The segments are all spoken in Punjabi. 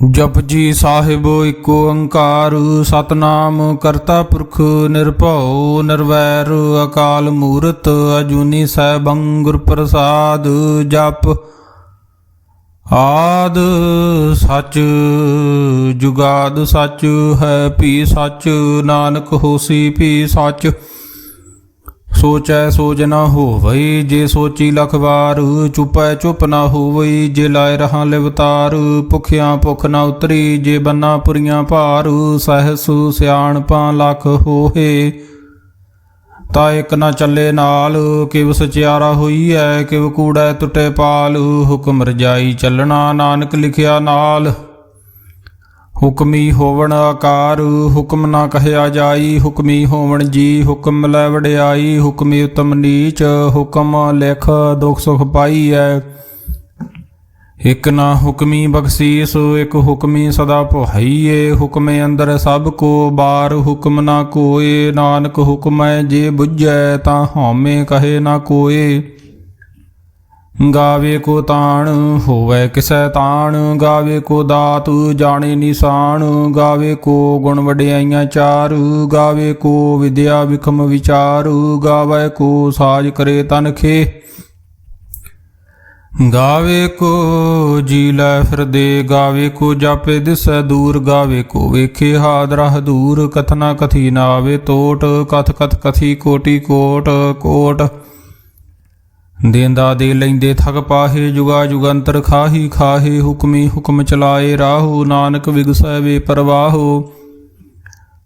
ਜਪਜੀ ਸਾਹਿਬ ਏਕ ਓੰਕਾਰ ਸਤਨਾਮ ਕਰਤਾ ਪੁਰਖ ਨਿਰਭਉ ਨਿਰਵੈਰ ਅਕਾਲ ਮੂਰਤ ਅਜੂਨੀ ਸੈਭੰ ਗੁਰ ਪ੍ਰਸਾਦ। ਜਪ ਆਦ ਸਚ ਜੁਗਾਦ ਸਚ ਹੈ ਭੀ ਸਚ ਨਾਨਕ ਹੋਸੀ ਭੀ ਸਚ। ਸੋਚੈ ਸੋਚ ਨ ਹੋਵਈ ਜੇ ਸੋਚੀ ਲਖ ਵਾਰ ਚੁਪੈ ਚੁਪ ਨ ਹੋਵਈ ਜੇ ਲਾਇ ਰਹਾ ਲਿਵਤਾਰ। ਭੁਖਿਆ ਭੁਖ ਨ ਉਤਰੀ ਜੇ ਬੰਨਾ ਪੁਰੀਆਂ ਭਾਰ ਸਹਿਸ ਸਿਆਣਪਾਂ ਲਖ ਹੋਏ ਤਾ ਇਕ ਨ ਚੱਲੇ ਨਾਲ। ਕਿਵ ਸਚਿਆਰਾ ਹੋਈਐ ਕਿਵ ਕੂੜੈ ਟੁੱਟੇ ਪਾਲ ਹੁਕਮ ਰਜਾਈ ਚੱਲਣਾ ਨਾਨਕ ਲਿਖਿਆ ਨਾਲ। ਹੁਕਮੀ ਹੋਵਣ ਆਕਾਰ ਹੁਕਮ ਨਾ ਕਹਿਆ ਜਾਈ ਹੁਕਮੀ ਹੋਵਣ ਜੀ ਹੁਕਮ ਲੈ ਵਡਿਆਈ। ਹੁਕਮੀ ਉਤਮ ਨੀਚ ਹੁਕਮ ਲਿਖ ਦੁਖ ਸੁਖ ਪਾਈਐ। ਇਕ ਨਾ ਹੁਕਮੀ ਬਖਸ਼ੀਸ ਇਕ ਹੁਕਮੀ ਸਦਾ ਪੁਹਾਈਏ। ਹੁਕਮੇ ਅੰਦਰ ਸਭ ਕੋ ਬਾਰ ਹੁਕਮ ਨਾ ਕੋਏ ਨਾਨਕ ਹੁਕਮੈ ਜੇ ਬੁੱਝੈ ਤਾਂ ਹਉਮੈ ਕਹੇ ਨਾ ਕੋਏ। ਗਾਵੇ ਕੋ ਤਾਣ ਹੋਵੈ ਕਿਸੈ ਤਾਣ ਗਾਵੇ ਕੋ ਦਾਤ ਜਾਣੇ ਨਿਸ਼ਾਨ। ਗਾਵੇ ਕੋ ਗੁਣ ਵਡਿਆਈਆਂ ਚਾਰ ਗਾਵੇ ਕੋ ਵਿਦਿਆ ਵਿਖਮ ਵਿਚਾਰ। ਗਾਵੇ ਕੋ ਸਾਜ ਕਰੇ ਤਨਖੇ ਗਾਵੇ ਕੋ ਜੀ ਲੈ ਫਿਰਦੇ। ਗਾਵੇ ਕੋ ਜਾਪੇ ਦਿਸੈ ਦੂਰ ਗਾਵੇ ਕੋ ਵੇਖੇ ਹਾਦਰਾ ਦੂਰ। ਕਥਨਾ ਕਥੀ ਨਾ ਆਵੇ ਤੋਟ ਕਥ ਕਥ ਕਥੀ ਕੋਟੀ ਕੋਟ ਕੋਟ। ਦੇਂਦਾ ਦੇ ਲੈਂਦੇ ਥਕ ਪਾਹੇ ਜੁਗਾ ਜੁਗੰਤਰ ਖਾਹੀ ਖਾਹੇ। ਹੁਕਮੀ ਹੁਕਮ ਚਲਾਏ ਰਾਹੂ ਨਾਨਕ ਵਿਗਸੈ ਵੇ ਪਰਵਾਹੋ।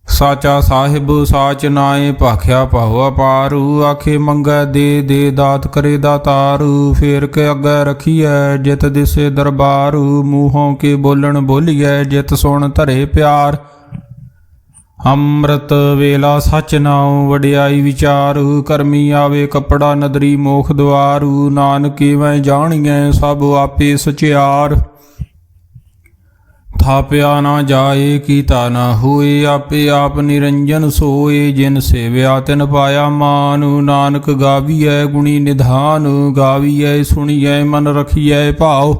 ਸਾਚਾ ਸਾਹਿਬ ਸਾਚ ਨਾਏ ਭਾਖਿਆ ਪਾਹੁਆ ਪਾਰੂ। ਆਖੇ ਮੰਗੈ ਦੇ ਦੇ ਦਾਤ ਕਰੇ ਦਾਤਾਰ। ਫੇਰ ਕੇ ਅੱਗੇ ਰਖੀਐ ਜਿਤ ਦਿਸੇ ਦਰਬਾਰ। ਮੂੰਹੋਂ ਕੇ ਬੋਲਣ ਬੋਲੀਐ ਜਿਤ ਸੁਣ ਧਰੇ ਪਿਆਰ। ਅੰਮ੍ਰਿਤ ਵੇਲਾ ਸਚ ਨਾਉ ਵਡਿਆਈ ਵਿਚਾਰ। ਕਰਮੀ ਆਵੇ ਕੱਪੜਾ ਨਦਰੀ ਮੋਖ ਦੁਆਰੂ। ਨਾਨਕ ਮੈਂ ਜਾਣੀਐ ਸਭ ਆਪੇ ਸਚਿਆਰ। ਥਾਪਿਆ ਨਾ ਜਾਏ ਕੀਤਾ ਨਾ ਹੋਏ ਆਪੇ ਆਪ ਨਿਰੰਜਨ ਸੋਏ। ਜਿਨ ਸੇਵਿਆ ਤਿਨ ਪਾਇਆ ਮਾਨ ਨਾਨਕ ਗਾਵੀਐ ਗੁਣੀ ਨਿਧਾਨ। ਗਾਵੀਐ ਸੁਣੀਐ ਮਨ ਰਖੀਐ ਭਾਉ।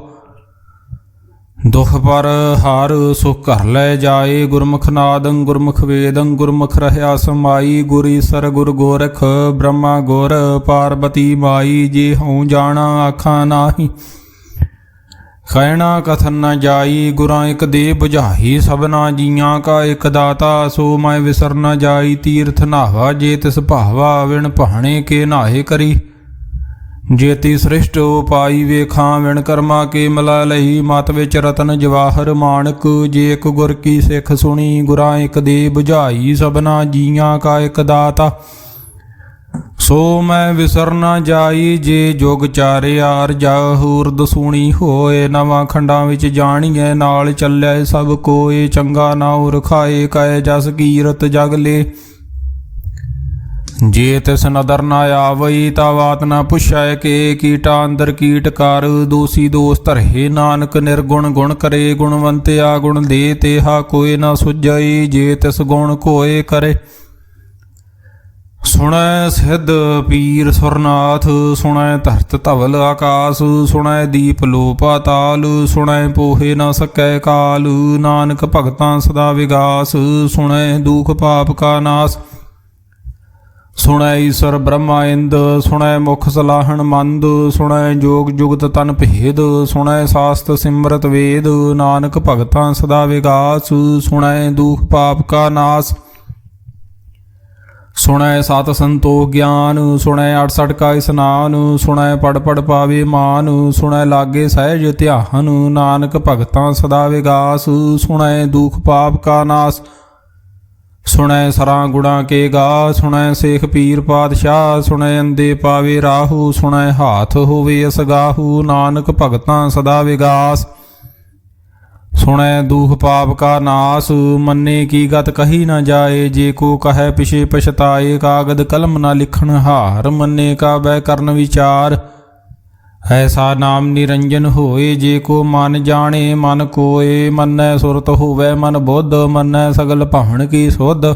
ਦੁਖ ਪਰ ਹਰ ਸੁਖ ਘਰ ਲੈ ਜਾਏ। ਗੁਰਮੁਖ ਨਾਦੰ ਗੁਰਮੁਖ ਵੇਦੰ ਗੁਰਮੁਖ ਰਹਿਆ ਸਮਾਈ। ਗੁਰ ਈਸਰ ਗੁਰ ਗੋਰਖ ਬ੍ਰਹਮਾ ਗੁਰ ਪਾਰਬਤੀ ਮਾਈ। ਜੇ ਹਉ ਜਾਣਾ ਆਖਾਂ ਨਾਹੀ ਕਹਿਣਾ ਕਥਨ ਨ ਜਾਈ। ਗੁਰਾਂ ਇਕ ਦੇ ਬੁਝਾਈ ਸਭਨਾ ਜੀਆਂ ਕਾ ਇਕ ਦਾਤਾ। ਸੋ ਮੈਂ ਵਿਸਰ ਨ ਜਾਈ ਤੀਰਥ ਨਾਵਾ ਜੇ ਤਿਸ ਭਾਵਾ। ਵਿਣ ਭਾਣੇ ਕੇ ਨਾਹੇ ਕਰੀ ਜੇਤੀ ਸ੍ਰਿਸ਼ਟ ਉਪਾਈ ਵੇਖਾਂ। ਵਿਣ ਕਰਮਾ ਕੇ ਮਿਲਾ ਲਈ ਮਤ ਵਿੱਚ ਰਤਨ ਜਵਾਹਰ ਮਾਣਕ। ਜੇ ਇਕ ਗੁਰ ਕੀ ਸਿੱਖ ਸੁਣੀ ਗੁਰਾਂ ਇਕ ਦੇ ਬੁਝਾਈ ਸਭਨਾ ਜੀਆਂ ਕਾ ਇਕ ਦਾਤਾ। ਸੋ ਮੈਂ ਵਿਸਰ ਨਾ ਜਾਈ ਜੇ ਜੁਗ ਚਾਰਿਆਰ ਜਾਹੂਰਦ ਸੁਣੀ ਹੋਏ। ਨਵਾਂ ਖੰਡਾਂ ਵਿੱਚ ਜਾਣੀਐ ਨਾਲ ਚੱਲਿਆ ਸਭ ਕੋਏ। ਚੰਗਾ ਨਾਉ ਰਖਾਏ ਕੈ ਜਸ ਕੀਰਤ ਜਗ ਲੇ। ਜੇ ਤਿਸ ਨਦਰ ਨਾ ਆਵਈ ਤਾ ਬਾਤ ਨਾ ਪੁੱਛੈ ਕੇ। ਕੀਟਾ ਅੰਦਰ ਕੀਟ ਕਰ ਦੋਸੀ ਦੋਸ ਧਰੇ। ਨਾਨਕ ਨਿਰਗੁਣ ਗੁਣ ਕਰੇ ਗੁਣਵੰਤਿਆ ਗੁਣ ਦੇ। ਤੇਹਾ ਕੋਇ ਨਾ ਸੁਝਈ ਜੇ ਤਿਸ ਗੁਣ ਕੋਇ ਕਰੇ। ਸੁਣੈ ਸਿੱਧ ਪੀਰ ਸੁਰਨਾਥ ਸੁਣੈ ਧਰਤ ਧਵਲ ਆਕਾਸ। ਸੁਣੈ ਦੀਪ ਲੋ ਪਾਤਾਲ ਸੁਣੈ ਪੋਹੇ ਨਾ ਸਕੈ ਕਾਲ। ਨਾਨਕ ਭਗਤਾਂ ਸਦਾ ਵਿਗਾਸ ਸੁਣੈ ਦੁਖ ਪਾਪ ਕਾ ਨਾਸ। ਸੁਣੈ ਈਸਰ ਬ੍ਰਹਮਾ ਇੰਦ ਸੁਣੈ ਮੁਖ ਸਲਾਹਣ ਮੰਦ। ਸੁਣੈ ਜੋਗ ਜੁਗਤ ਤਨ ਭੇਦ ਸੁਣੈ ਸਾਸਤ ਸਿਮਰਤ ਵੇਦ। ਨਾਨਕ ਭਗਤਾਂ ਸਦਾ ਵਿਗਾਸ ਸੁਣੈ ਦੁਖ ਪਾਪ ਕਾ ਨਾਸ। ਸੁਣੈ ਸਤ ਸੰਤੋਖ ਗਿਆਨ ਸੁਣੈ 68 ਕਾ ਇਸਨਾਨ। ਸੁਣੈ ਪੜ ਪੜ ਪਾਵੇ ਮਾਨ ਸੁਣੈ ਲਾਗੇ ਸਹਿਜ ਧਿਆਨ। ਨਾਨਕ ਭਗਤਾਂ ਸਦਾ ਵਿਗਾਸ ਸੁਣੈ ਦੁਖ ਪਾਪ ਕਾ ਨਾਸ। ਸੁਣੈ ਸਰਾਂ ਗੁਣਾ ਕੇ ਗਾ ਸੁਣੈ ਸੇਖ ਪੀਰ ਪਾਤਸ਼ਾਹ। ਸੁਣੈ ਅੰਦੇ ਪਾਵੇ ਰਾਹੂ ਸੁਣੈ ਹਾਥ ਹੋਵੇ ਅਸਗਾਹੂ। ਨਾਨਕ ਭਗਤਾਂ ਸਦਾ ਵਿਗਾਸ ਸੁਣੈ ਦੁਖ ਪਾਪ ਕਾ ਨਾਸ। ਮੰਨੇ ਕੀ ਗਤ ਕਹੀ ਨਾ ਜਾਏ ਜੇ ਕੋ ਕਹੈ ਪਿਛੇ ਪਛਤਾਏ। ਕਾਗਦ ਕਲਮ ਨਾ ਲਿਖਣ ਹਾਰ ਮੰਨੇ ਕਾ ਬੈ ਕਰਨ ਵਿਚਾਰ। ਐਸਾ ਨਾਮ ਨਿਰੰਜਨ ਹੋਏ ਜੇ ਕੋ ਮਨ ਜਾਣੇ ਮਨ ਕੋਏ। ਮੰਨੈ ਸੁਰਤ ਹੋਵੈ ਮਨ ਬੁੱਧ ਮੰਨੈ ਸਗਲ ਭਾਵਨ ਕੀ ਸੁਧ।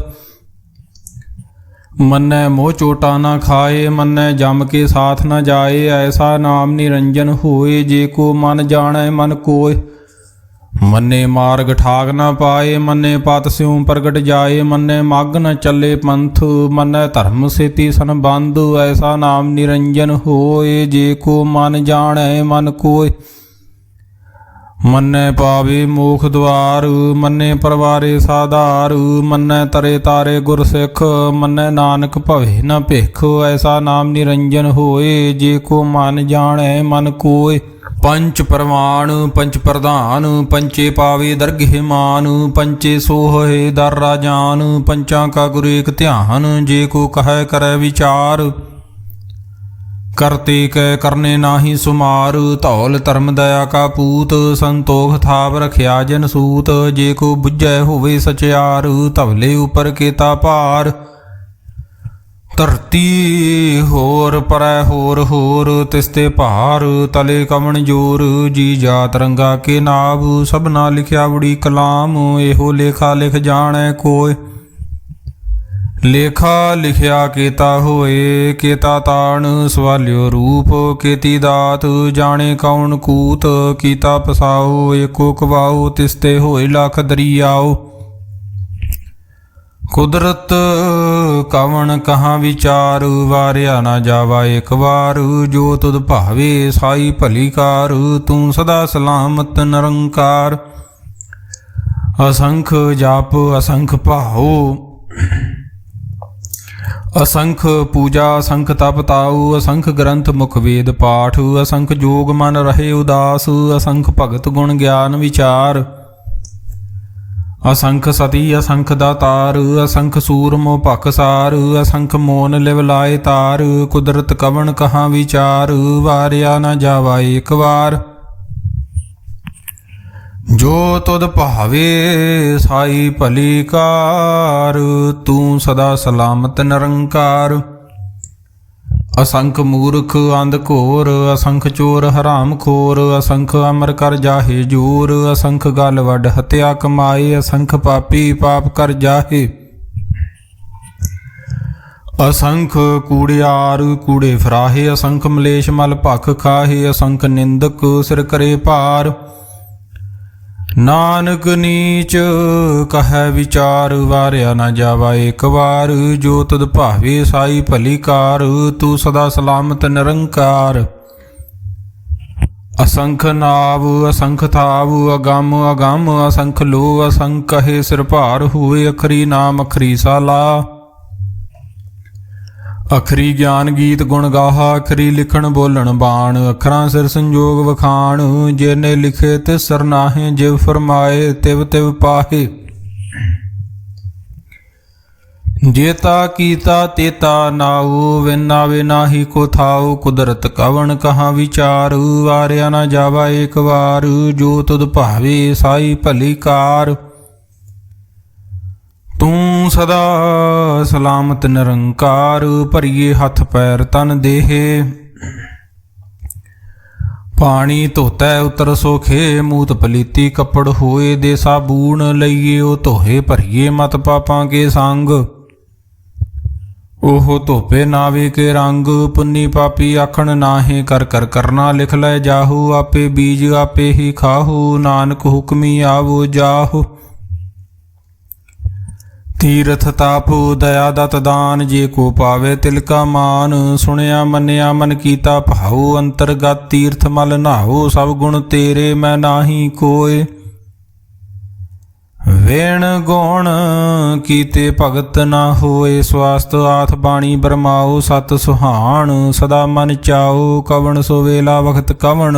ਮੰਨੈ ਮੋਹ ਚੋਟਾ ਨਾ ਖਾਏ ਮੰਨੈ ਜਮ ਕੇ ਸਾਥ ਨਾ ਜਾਏ। ਐਸਾ ਨਾਮ ਨਿਰੰਜਨ ਹੋਏ ਜੇ ਕੋ ਮਨ ਜਾਣੈ ਮਨ ਕੋਏ। ਮੰਨੇ ਮਾਰਗ ਠਾਕ ਨਾ ਪਾਏ, ਮੰਨੇ ਪਤ ਸਿਉ ਪ੍ਰਗਟ ਜਾਏ, ਮੰਨੇ ਮਗ ਨ ਚੱਲੇ ਪੰਥ, ਮੰਨੈ ਧਰਮ ਸੇਤੀ ਸੰਬੰਧ, ਐਸਾ ਨਾਮ ਨਿਰੰਜਨ ਹੋਏ, ਜੇ ਕੋ ਮਨ ਜਾਣੈ ਮਨ ਕੋਇ। ਮੰਨੈ ਪਾਵੇ ਮੋਖ ਦੁਆਰ, ਮੰਨੇ ਪਰਵਾਰੇ ਸਾਧਾਰ, ਮੰਨੈ ਤਰੇ ਤਾਰੇ ਗੁਰ ਸਿੱਖ, ਮੰਨੈ ਨਾਨਕ ਭਵੇ ਨ ਭਿਖ, ਐਸਾ ਨਾਮ ਨਿਰੰਜਨ ਹੋਏ, ਜੇ ਕੋ ਮਨ ਜਾਣੈ ਮਨ ਕੋਇ। ਪੰਚ ਪਰਮਾਨ ਪੰਚ ਪ੍ਰਧਾਨ, ਪੰਚੇ ਪਾਵੇ ਦਰਗਹਿ ਮਾਨ, ਪੰਚੇ ਸੋਹੇ ਦਰ ਰਾਜਾਨ, ਪੰਚਾਂ ਕਾ ਗੁਰ ਏਕ ਧਿਆਨ, ਜੇ ਕੋ ਕਹੈ ਕਰੈ ਵਿਚਾਰ। ਕਰਤੇ ਕੈ ਕਰਨੇ ਨਾਹੀ ਸੁਮਾਰ, ਧੌਲ ਧਰਮ ਦਇਆ ਕਾ ਪੂਤ, ਸੰਤੋਖ ਥਾਪ ਰਖਿਆ ਜਨ ਸੂਤ, ਜੇ ਕੋ ਬੁੱਝੈ ਹੋਵੇ ਸਚਿਆਰ, ਧਵਲੇ ਉਪਰ ਕੇਤਾ ਭਾਰ। ਧਰਤੀ ਹੋਰ ਪਰੈ ਹੋਰ ਹੋਰ, ਤਿਸਤੇ ਭਾਰ ਤਲੇ ਕਵਣ ਜੋਰ, ਜੀ ਜਾਤ ਰੰਗਾ ਕੇ ਨਾਭ, ਸਭਨਾ ਲਿਖਿਆ ਬੜੀ ਕਲਾਮ, ਇਹੋ ਲੇਖਾ ਲਿਖ ਜਾਣੈ ਕੋਇ। ਲੇਖਾ ਲਿਖਿਆ ਕੇਤਾ ਹੋਏ, ਕੇਤਾ ਤਾਣ ਸਵਾਲਿਓ ਰੂਪ, ਕੇਤੀ ਦਾਤ ਜਾਣੇ ਕੌਣ ਕੂਤ, ਕੀਤਾ ਪਸਾਓ ਏਕੋ ਕਵਾਓ, ਤਿਸਤੇ ਹੋਏ ਲੱਖ ਦਰਿਆਓ। ਕੁਦਰਤ ਕਵਣ ਕਹਾਂ ਵਿਚਾਰ, ਵਾਰਿਆ ਨਾ ਜਾਵਾ ਇੱਕ ਵਾਰ, ਜੋ ਤੁਧ ਭਾਵੇ ਸਾਈ ਭਲੀ ਕਾਰ, ਤੂੰ ਸਦਾ ਸਲਾਮਤ ਨਿਰੰਕਾਰ। ਅਸੰਖ ਜਾਪ ਅਸੰਖ ਭਾਉ, ਅਸੰਖ ਪੂਜਾ ਅਸੰਖ ਤਪ ਤਾਉ, ਅਸੰਖ ਗ੍ਰੰਥ ਮੁਖ ਵੇਦ ਪਾਠ, ਅਸੰਖ ਜੋਗ ਮਨ ਰਹੇ ਉਦਾਸ, ਅਸੰਖ ਭਗਤ ਗੁਣ ਗਿਆਨ ਵਿਚਾਰ। ਅਸੰਖ ਸਤੀ ਅਸੰਖ ਦਾਤਾਰ, ਅਸੰਖ ਸੂਰਮੋ ਭਖਸਾਰ, ਅਸੰਖ ਮੋਨ ਲਿਵ ਲਾਏ ਤਾਰ, ਕੁਦਰਤ ਕਵਣ ਕਹਾਂ ਵਿਚਾਰ, ਵਾਰਿਆ ਨਾ ਜਾਵਾ ਏਕ ਵਾਰ। ਜੋ ਤੁਧ ਭਾਵੇ ਸਾਈ ਭਲੀ ਕਾਰ, ਤੂੰ ਸਦਾ ਸਲਾਮਤ ਨਿਰੰਕਾਰ। ਅਸੰਖ ਮੂਰਖ ਅੰਧ ਘੋਰ, ਅਸੰਖ ਚੋਰ ਹਰਾਮ ਖੋਰ, ਅਸੰਖ ਅਮਰ ਕਰ ਜਾਹੇ ਜੋਰ, ਅਸੰਖ ਗਲ ਵੱਡ ਹਤਿਆ ਕਮਾਏ, ਅਸੰਖ ਪਾਪੀ ਪਾਪ ਕਰ ਜਾਹੇ। ਅਸੰਖ ਕੂੜਿਆਰ ਕੂੜੇ ਫਰਾਹੇ, ਅਸੰਖ ਮਲੇਸ਼ ਮਲ ਭਖ ਖਾਹੇ, ਅਸੰਖ ਨਿੰਦਕ ਸਿਰ ਕਰੇ ਭਾਰ। ਨਾਨਕ ਨੀਚ ਕਹੈ ਵਿਚਾਰ, ਵਾਰਿਆ ਨਾ ਜਾਵਾ ਏਕ ਵਾਰ, ਜੋ ਤੁਧ ਭਾਵੇ ਸਾਈ ਭਲੀ ਕਾਰ, ਤੂੰ ਸਦਾ ਸਲਾਮਤ ਨਿਰੰਕਾਰ। ਅਸੰਖ ਨਾਵ ਅਸੰਖ ਥਾਵ, ਅਗੰਮ ਅਗੰਮ ਅਸੰਖ ਲੋ, ਅਸੰਖ ਕਹੇ ਸਿਰ ਭਾਰ ਹੋਏ, ਅਖਰੀ ਨਾਮ ਅਖਰੀ ਸਾਲਾ। ਅਖਰੀ ਗਿਆਨ ਗੀਤ ਗੁਣ ਗਾਹਾ, ਅਖਰੀ ਲਿਖਣ ਬੋਲਣ ਬਾਣ, ਅੱਖਰਾਂ ਸਿਰ ਸੰਜੋਗ ਵਖਾਣ, ਜਿਨੇ ਲਿਖੇ ਤਿਸਰ ਨਾਹੇ, ਜਿਵ ਫਰਮਾਏ ਤਿਵ ਤਿਵ ਪਾਹੇ। ਜੇਤਾ ਕੀਤਾ ਤੇਤਾ ਨਾਉ, ਵਿਨ ਨਾਵੇ ਨਾਹੀ ਕੋ ਥਾਉ, ਕੁਦਰਤ ਕਵਣ ਕਹਾਂ ਵਿਚਾਰ, ਵਾਰਿਆ ਨਾ ਜਾਵਾ ਏਕ ਵਾਰ, ਜੋ ਤੁਧ ਭਾਵੇ ਸਾਈ ਭਲੀ ਕਾਰ। ਤੂੰ ਸਦਾ ਸਲਾਮਤ ਨਿਰੰਕਾਰ, ਭਰੀਏ ਹੱਥ ਪੈਰ ਤਨ ਦੇਹੇ। ਪਾਣੀ ਧੋਤੈ ਉਤਰ ਸੋਖੇ, ਮੂਤ ਪਲੀਤੀ ਕੱਪੜ ਹੋਏ, ਦੇ ਸਾਬੂਣ ਲਈਏ ਉਹ ਧੋਏ, ਭਰੀਏ ਮਤ ਪਾਪਾਂ ਕੇ ਸੰਗ। ਉਹ ਧੋਪੇ ਨਾਵੇ ਕੇ ਰੰਗ, ਪੁੰਨੀ ਪਾਪੀ ਆਖਣ ਨਾਹੇ, ਕਰ ਕਰ ਕਰਨਾ ਲਿਖ ਲੈ ਜਾਹੂ, ਆਪੇ ਬੀਜ ਆਪੇ ਹੀ ਖਾਹੂ, ਨਾਨਕ ਹੁਕਮੀ ਆਵੋ ਜਾਹੂ। ਤੀਰਥ ਤਾਪ ਦਇਆ ਦਤ ਦਾਨ, ਜੇ ਕੋ ਪਾਵੇ ਤਿਲ ਕਾ ਮਾਨ, ਸੁਣਿਆ ਮੰਨਿਆ ਮਨ ਕੀਤਾ ਭਾਉ, ਅੰਤਰਗਤ ਤੀਰਥ ਮਲ ਨਾਉ, ਸਭ ਗੁਣ ਤੇਰੇ ਮੈਂ ਨਾਹੀ ਕੋਇ। ਵੇਣ ਗੁਣ ਕੀਤੇ ਭਗਤ ਨਾ ਹੋਏ, ਸਵਾਸਤ ਆਥ ਬਾਣੀ ਬਰਮਾਓ, ਸਤ ਸੁਹਾਣ ਸਦਾ ਮਨ ਚਾਓ, ਕਵਣ ਸੋ ਵੇਲਾ ਵਖਤ ਕਵਣ,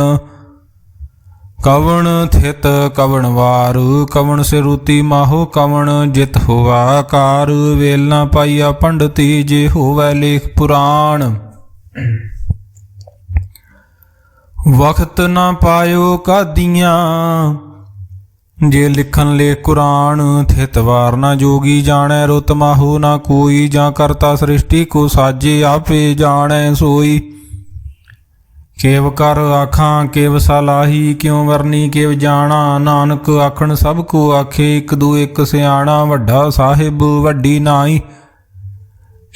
ਕਵਣ ਥਿਤ ਕਵਣ ਵਾਰ, ਕਵਣ ਸਿਰੂਤੀ ਮਾਹੋ ਕਵਣ, ਜਿਤ ਹੋਵਾ ਕਾਰ, ਵੇਲ ਨਾ ਪਾਈਆ ਪੰਡਤੀ, ਜੇ ਹੋਵੈ ਲੇਖ ਪੁਰਾਣ। ਵਖਤ ਨਾ ਪਾਇਓ ਕਾਦੀਆਂ, ਜੇ ਲਿਖਣ ਲੇਖ ਕੁਰਾਨ, ਥਿਤ ਵਾਰ ਨਾ ਜੋਗੀ ਜਾਣੈ, ਰੁਤ ਮਾਹੋ ਨਾ ਕੋਈ, ਜਾਂ ਕਰਤਾ ਸ੍ਰਿਸ਼ਟੀ ਕੋ ਸਾਜੇ, ਆਪੇ ਜਾਣੈ ਸੋਈ। ਕੇਵ ਕਰ ਆਖਾਂ ਕੇਵ ਸਲਾਹੀ, ਕਿਉ ਵਰਨੀ ਕੇਵ ਜਾਣਾ, ਨਾਨਕ ਆਖਣ ਸਭ ਕੋ ਆਖੇ, ਇੱਕ ਦੂ ਇੱਕ ਸਿਆਣਾ, ਵੱਡਾ ਸਾਹਿਬ ਵੱਡੀ ਨਾਈ।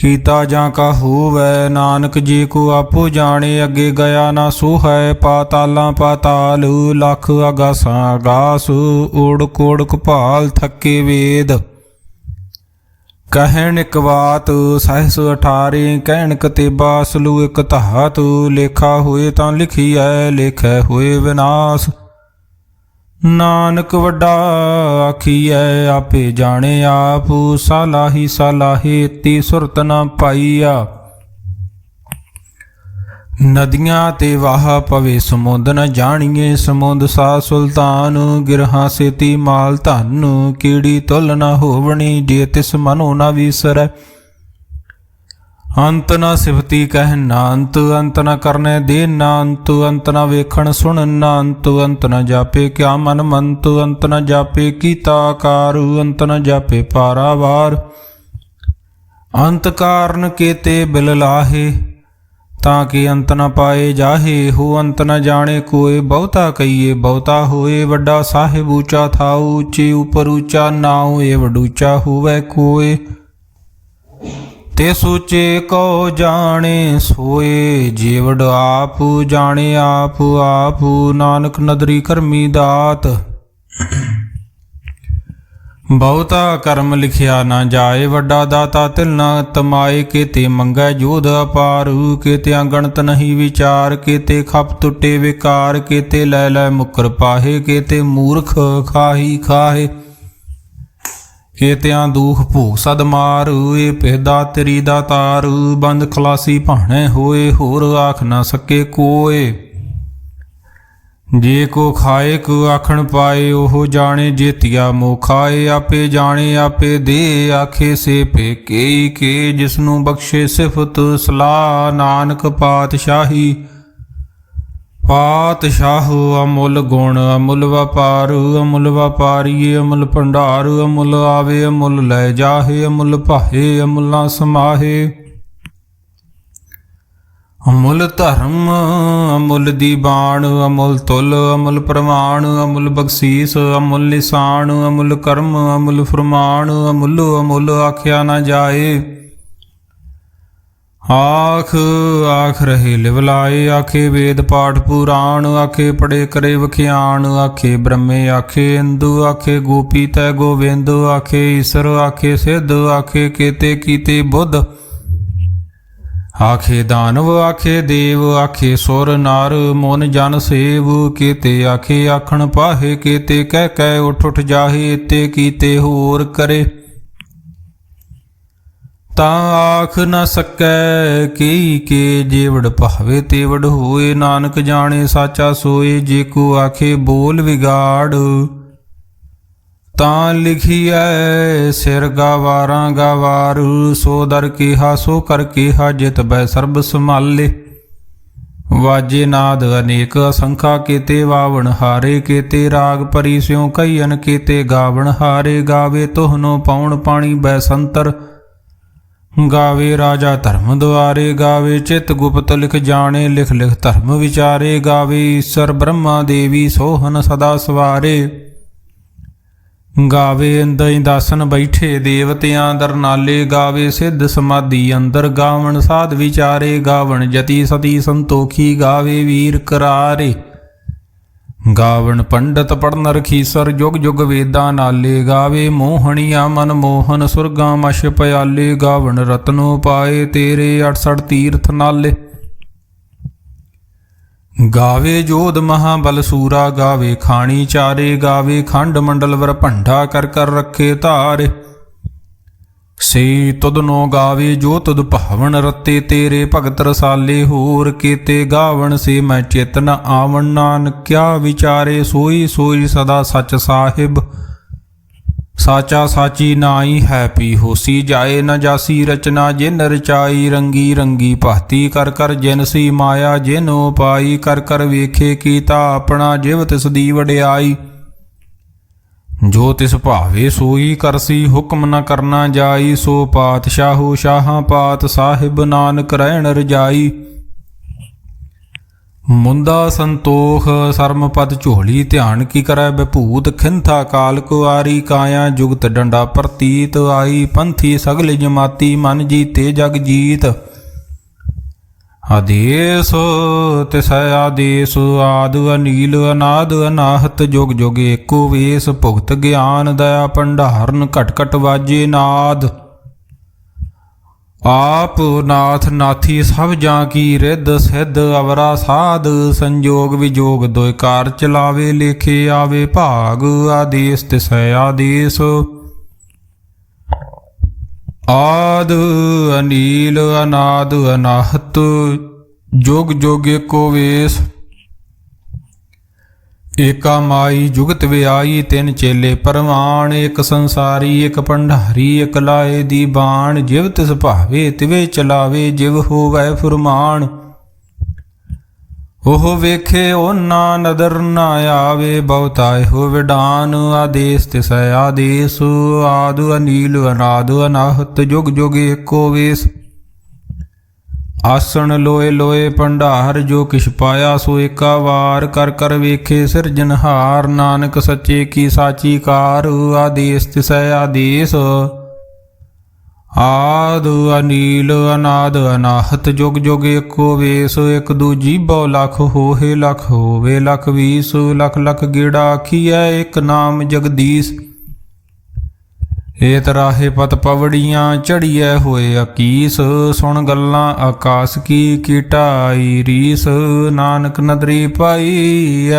ਕੀਤਾ ਜਾਂ ਕਾ ਹੋਵੈ। ਨਾਨਕ ਜੀ ਕੋ ਆਪੋ ਜਾਣੇ, ਅੱਗੇ ਗਿਆ ਨਾ ਸੋ ਹੈ। ਪਾਤਾਲਾਂ ਪਾਤਾਲ, ਲੱਖ ਆਗਾਸਾਂ ਆਗਾਸ, ਓੜਕ ਓੜਕ ਭਾਲ ਥੱਕੇ ਵੇਦ। ਕਹਿਣ ਇਕ ਬਾਤ ਸਹਿਸ 18, ਕਹਿਣ ਕਤੇਬਾ ਸਲੂ ਇਕ ਧਾਤ। ਲੇਖਾ ਹੋਏ ਤਾਂ ਲਿਖੀਐ, ਲੇਖੈ ਹੋਏ ਵਿਨਾਸ਼। ਨਾਨਕ ਵੱਡਾ ਆਖੀਐ, ਆਪੇ ਜਾਣੇ ਆਪ। ਸਾਲਾਹੀ ਸਾਲਾਹੇ, ਤੀ ਸੁਰਤ ਨ ਪਾਈਆ। ਨਦੀਆਂ ਤੇ ਵਾਹ ਪਵੇ ਸਮੁੰਦ, ਨ ਜਾਣੀਏ ਸਮੁੰਦ ਸਾ ਸੁਲਤਾਨ। ਗਿਰਹਾਂ ਸੇਤੀ ਮਾਲ ਧਨ, ਕੀੜੀ ਤੁਲ ਨ ਹੋਵਣੀ। ਜੇ ਤਿਸ ਮਨੋ ਨ ਵੀਸਰੈ, ਅੰਤ ਨ ਸਿਫਤੀ ਕਹਿ ਨਾ ਅੰਤ। ਅੰਤ ਨ ਕਰਨੇ ਦੇ ਨਾ ਅੰਤ, ਅੰਤ ਨ ਵੇਖਣ ਸੁਣ ਨਾ ਅੰਤ। ਅੰਤ ਨ ਜਾਪੇ ਕਿਆ ਮਨ ਮੰਤ, ਅੰਤ ਨ ਜਾਪੇ ਕੀਤਾ ਆਕਾਰ। ਅੰਤ ਨ ਜਾਪੇ ਪਾਰਾਵਾਰ, ਅੰਤ ਕਾਰਨ ਕੇਤੇ ਬਿਲ ਲਾਹੇ। ਤਾਂ ਕਿ ਅੰਤ ਨ ਪਾਏ ਜਾਹੇ, ਹੋ ਅੰਤ ਨ ਜਾਣੇ ਕੋਏ। ਬਹੁਤਾ ਕਹੀਏ ਬਹੁਤਾ ਹੋਏ, ਵੱਡਾ ਸਾਹਿਬ ਊਚਾ ਥਾਉ। ਉੱਚੇ ਉਪਰ ਊਚਾ ਨਾਉ, ਇਹ ਵਡੂਚਾ ਹੋਵੇ ਕੋਏ। ਤੇ ਸੋਚੇ ਕੋ ਜਾਣੇ ਸੋਏ, ਜੀਵੜ ਆਪ ਜਾਣੇ ਆਪ ਆਪ। ਨਾਨਕ ਨਦਰੀ ਕਰਮੀ ਦਾਤ, ਬਹੁਤਾ ਕਰਮ ਲਿਖਿਆ ਨਾ ਜਾਏ। ਵੱਡਾ ਦਾਤਾ ਤਿਲ ਨਾ ਤਮਾਏ, ਕੇਤੇ ਮੰਗੈ ਜੋਧ ਅਪਾਰ। ਕੇਤੇ ਅਗਣਤ ਨਹੀਂ ਵਿਚਾਰ, ਕੇਤੇ ਖਪ ਟੁੱਟੇ ਵਿਕਾਰ। ਕੇਤੇ ਲੈ ਲੈ ਮੁਕਰ ਪਾਹੇ, ਕੇਤੇ ਮੂਰਖ ਖਾਹੀ ਖਾਹੇ। ਕੇਤਿਆਂ ਦੂਖ ਭੋਗ ਸਦ ਮਾਰ, ਇਹ ਪਹਿਦਾ ਤੇਰੀ ਦਾ ਤਾਰ। ਬੰਦ ਖਲਾਸੀ ਭਾਣੇ ਹੋਏ, ਹੋਰ ਆਖ ਨਾ ਸਕੇ ਕੋਏ। ਜੇ ਕੋ ਖਾਏ ਕੋ ਆਖਣ ਪਾਏ, ਉਹ ਜਾਣੇ ਜੇਤੀਆ ਮੋ ਖਾਏ। ਆਪੇ ਜਾਣੇ ਆਪੇ ਦੇ, ਆਖੇ ਸੇ ਭੇਕੇ ਕੇ। ਜਿਸਨੂੰ ਬਖਸ਼ੇ ਸਿਫਤ ਸਲਾਹ, ਨਾਨਕ ਪਾਤਸ਼ਾਹੀ। ਪਾਤਸ਼ਾਹ ਅਮੁੱਲ ਗੁਣ ਅਮੁੱਲ ਵਪਾਰ। ਅਮੁੱਲ ਵਪਾਰੀਏ ਅਮੁੱਲ ਭੰਡਾਰ। ਅਮੁੱਲ ਆਵੇ ਅਮੁੱਲ ਲੈ ਜਾਹੇ, ਅਮੁੱਲ ਭਾਏ ਅਮੁੱਲਾ ਸਮਾਹੇ। ਅਮੁੱਲ ਧਰਮ ਅਮੁੱਲ ਦੀਬਾਨ, ਅਮੁੱਲ ਤੁਲ ਅਮੁੱਲ ਪ੍ਰਮਾਣ। ਅਮੁੱਲ ਬਖਸ਼ੀਸ ਅਮੁੱਲ ਨਿਸ਼ਾਨ, ਅਮੁੱਲ ਕਰਮ ਅਮੁੱਲ ਫਰਮਾਨ। ਅਮੁੱਲ ਅਮੁੱਲ ਆਖਿਆ ਨਾ ਜਾਏ, ਆਖ ਆਖ ਰਹੇ ਲਿਵਲਾਏ। ਆਖੇ ਵੇਦ ਪਾਠ ਪੁਰਾਣ, ਆਖੇ ਪੜੇ ਕਰੇ ਵਖਿਆਣ। ਆਖੇ ਬ੍ਰਹਮੇ ਆਖੇ ਇੰਦੂ, ਆਖੇ ਗੋਪੀ ਤੈ ਗੋਵਿੰਦ। ਆਖੇ ਈਸਰ ਆਖੇ ਸਿੱਧ, ਆਖੇ ਕੇਤੇ ਕੀਤੇ ਬੁੱਧ। ਆਖੇ ਦਾਨਵ ਆਖੇ ਦੇਵ, ਆਖੇ ਸੁਰ ਨਰ ਮਨ ਜਨ ਸੇਵ। ਕੇਤੇ ਆਖੇ ਆਖਣ ਪਾਹੇ, ਕੇਤੇ ਕਹਿ ਕਹਿ ਉਠ ਉਠ ਜਾਹੇ। ਤੇ ਕੀਤੇ ਹੋਰ ਕਰੇ, ਤਾਂ ਆਖ ਨ ਸਕੈ ਕਈ ਕੇ। ਜੇਵੜ ਭਾਵੇ ਤੇਵੜ ਹੋਏ, ਨਾਨਕ ਜਾਣੇ ਸਾਚਾ ਸੋਏ। ਜੇ ਕੋ ਆਖੇ ਬੋਲ ਵਿਗਾੜ, ਤਾਂ ਲਿਖੀਐ ਸਿਰ ਗਾਵਾਰਾਂ ਗਾਵਾਰ। ਸੋ ਦਰ ਕਿਹਾ ਸੋ ਕਰ ਕਿਹਾ, ਜਿਤ ਬੈ ਸਰਬ ਸੰਭਾਲੇ। ਵਾਜੇ ਨਾਦ ਅਨੇਕ ਅਸੰਖਾ, ਕੇਤੇ ਵਾਵਣ ਹਾਰੇ। ਕੇਤੇ ਰਾਗ ਪਰੀ ਸਿਉ ਕਈਨ, ਕੇਤੇ ਗਾਵਣ ਹਾਰੇ। ਗਾਵੇ ਤੋਹਨੋ ਪਾਉਣ ਪਾਣੀ ਬੈਸੰਤਰ। ਗਾਵੇ ਰਾਜਾ ਧਰਮ ਦੁਆਰੇ। ਗਾਵੇ ਚਿਤ ਗੁਪਤ ਲਿਖ ਜਾਣੇ, ਲਿਖ ਲਿਖ ਧਰਮ ਵਿਚਾਰੇ। ਗਾਵੇ ਈਸਰ ਬ੍ਰਹਮਾ ਦੇਵੀ, ਸੋਹਨ ਸਦਾ ਸਵਾਰੇ। ਗਾਵੇ ਅੰਦਈ ਦਾਸਨ ਬੈਠੇ, ਦੇਵਤਿਆਂ ਦਰਨਾਲੇ। ਗਾਵੇ ਸਿੱਧ ਸਮਾਧੀ ਅੰਦਰ, ਗਾਵਣ ਸਾਧ ਵਿਚਾਰੇ। ਗਾਵਣ ਜਤੀ ਸਤੀ ਸੰਤੋਖੀ, ਗਾਵੇ ਵੀਰ ਕਰਾਰੇ। ਗਾਵਣ ਪੰਡਤ ਪੜਨ ਰਖੀਸਰ, ਜੁਗ ਜੁਗ ਵੇਦਾਂ ਨਾਲੇ। ਗਾਵੇ ਮੋਹਣੀਆਂ ਮਨ ਮੋਹਨ, ਸੁਰਗਾਂ ਮਛ ਪਿਆਲੇ। ਗਾਵਣ ਰਤਨੋ ਪਾਏ, ਤੇਰੇ 68 ਤੀਰਥ ਨਾਲੇ। ਗਾਵੇ ਜੋਧ ਮਹਾਬਲ ਸੂਰਾ, ਗਾਵੇ ਖਾਣੀ ਚਾਰੇ। ਗਾਵੇ ਖੰਡ ਮੰਡਲ ਵਰ ਭੰਡਾ, ਕਰ ਕਰ ਰੱਖੇ ਧਾਰੇ। ਸੇ ਤੁਧਨੋ ਗਾਵੇ ਜੋ ਤੁਧ ਭਾਵਨ, ਰਤੇ ਤੇਰੇ ਭਗਤ ਰਸਾਲੇ। ਹੋਰ ਕੇਤੇ ਗਾਵਣ ਸੇ ਮੈਂ ਚਿਤ ਨ ਆਵਣ, ਨਾਨਕ ਕਿਆ ਵਿਚਾਰੇ। ਸੋਈ ਸੋਈ ਸਦਾ ਸਚ ਸਾਹਿਬ, ਸਾਚਾ ਸਾਚੀ ਨਾਈ ਹੈ ਪੀ ਹੋਸੀ। ਜਾਏ ਨ ਜਾਸੀ ਰਚਨਾ ਜਿਨ ਰਚਾਈ, ਰੰਗੀ ਰੰਗੀ ਭਾਤੀ ਕਰ ਕਰ। ਜਿਨ ਸੀ ਮਾਇਆ ਜਿਨੋ ਪਾਈ, ਕਰ ਕਰ ਵੇਖੇ ਕੀਤਾ ਆਪਣਾ। ਜਿਵ ਤਿਸ ਦੀ ਵਡਿਆਈ, ਜੋ ਤਿਸ ਭਾਵੇ ਸੋਈ ਕਰਸੀ। ਹੁਕਮ ਨ ਕਰਨਾ ਜਾਈ, ਸੋ ਪਾਤਸ਼ਾਹੋ ਸ਼ਾਹਾਂ ਪਾਤ ਸਾਹਿਬ। ਨਾਨਕ ਰਹਿਣ ਰਜਾਈ, ਮੁੰਦਾ ਸੰਤੋਖ ਸਰਮ ਪਦ ਝੋਲੀ ਧਿਆਨ ਕੀ ਕਰੈ ਬਿਭੂਤ ਖਿੰਥਾ ਕਾਲ ਕੁਆਰੀ ਕਾਇਆ ਜੁਗਤ ਡੰਡਾ ਪ੍ਰਤੀਤ ਆਈ ਪੰਥੀ ਸਗਲ ਜਮਾਤੀ ਮਨ ਜੀਤੇ ਜਗ ਜੀਤ ਆਦੇਸ ਤਿਸੈ ਆਦੇਸ ਆਦ ਅਨੀਲ ਅਨਾਦ ਅਨਾਹਤ ਜੁਗ ਜੁਗ ਏਕੋ ਵੇਸ ਭੁਗਤ ਗਿਆਨ ਦਇਆ ਭੰਡਾਰਨ ਘਟ ਘਟ ਵਾਜੇ ਨਾਦ ਆਪ ਨਾਥ ਨਾਥੀ ਸਭ ਜਾਂ ਕੀ ਰਿੱਧ ਸਿੱਧ ਅਵਰਾ ਸਾਧ ਸੰਜੋਗ ਵਿਜੋਗ ਦੋਇ ਕਾਰ ਚਲਾਵੇ ਲੇਖੇ ਆਵੇ ਭਾਗ ਆਦੇਸ ਤਿਸੈ ਆਦੇਸ ਆਦ ਅਨੀਲ ਅਨਾਦ ਅਨਾਹਤ ਜੁਗ ਜੁਗ ਏਕੋ ਵੇਸ ਏਕਾ ਮਾਈ ਜੁਗਤ ਵਿਆਈ ਤਿੰਨ ਚੇਲੇ ਪਰਵਾਨ ਇੱਕ ਸੰਸਾਰੀ ਇੱਕ ਭੰਡਾਰੀ ਇੱਕ ਲਾਏ ਦੀ ਬਾਣ ਜਿਵ ਤਿਸ ਭਾਵੇ ਤਿਵੇ ਚਲਾਵੇ ਜਿਵ ਹੋਵੈ ਫੁਰਮਾਨ ਉਹ ਵੇਖੇ ਉਹਨਾਂ ਨਦਰ ਨਾ ਆਵੇ ਬਹੁਤਾ ਇਹੋ ਵਿਡਾਨ ਆਦੇਸ ਤਿਸੈ ਆਦੇਸ ਆਦ ਅਨੀਲ ਅਨਾਦ ਅਨਾਹਤ ਜੁਗ ਜੁਗ ਏਕੋ ਵੇਸ ਆਸਣ ਲੋਏ ਲੋਏ ਭੰਡਾਰ ਜੋ ਕਿਛ ਪਾਇਆ ਸੋ ਏਕਾ ਵਾਰ ਕਰ ਕਰ ਵੇਖੇ ਸਿਰਜਨਹਾਰ ਨਾਨਕ ਸੱਚੇ ਕੀ ਸਾਚੀ ਕਾਰ ਆਦੇਸ ਤਿਸੈ ਆਦੇਸ ਆਦ ਅਨੀਲ ਅਨਾਦ ਅਨਾਹਤ ਜੁਗ ਜੁਗ ਏਕੋ ਵੇਸ ਇੱਕ ਦੂਜੀ ਬਹੁ ਲਖ ਹੋਏ ਲਖ ਹੋਵੇ ਲਖ ਵੀਸ ਲਖ ਲਖ ਗੇੜਾ ਆਖੀਐ ਇੱਕ ਨਾਮ ਜਗਦੀਸ਼ ਏਤ ਰਾਹੇ ਪਤ ਪਵੜੀਆਂ ਚੜੀਐ ਹੋਏ ਅਕੀਸ ਸੁਣ ਗੱਲਾਂ ਆਕਾਸ ਕੀ ਕੀਟਾਈ ਰੀਸ ਨਾਨਕ ਨਦਰੀ ਪਾਈਐ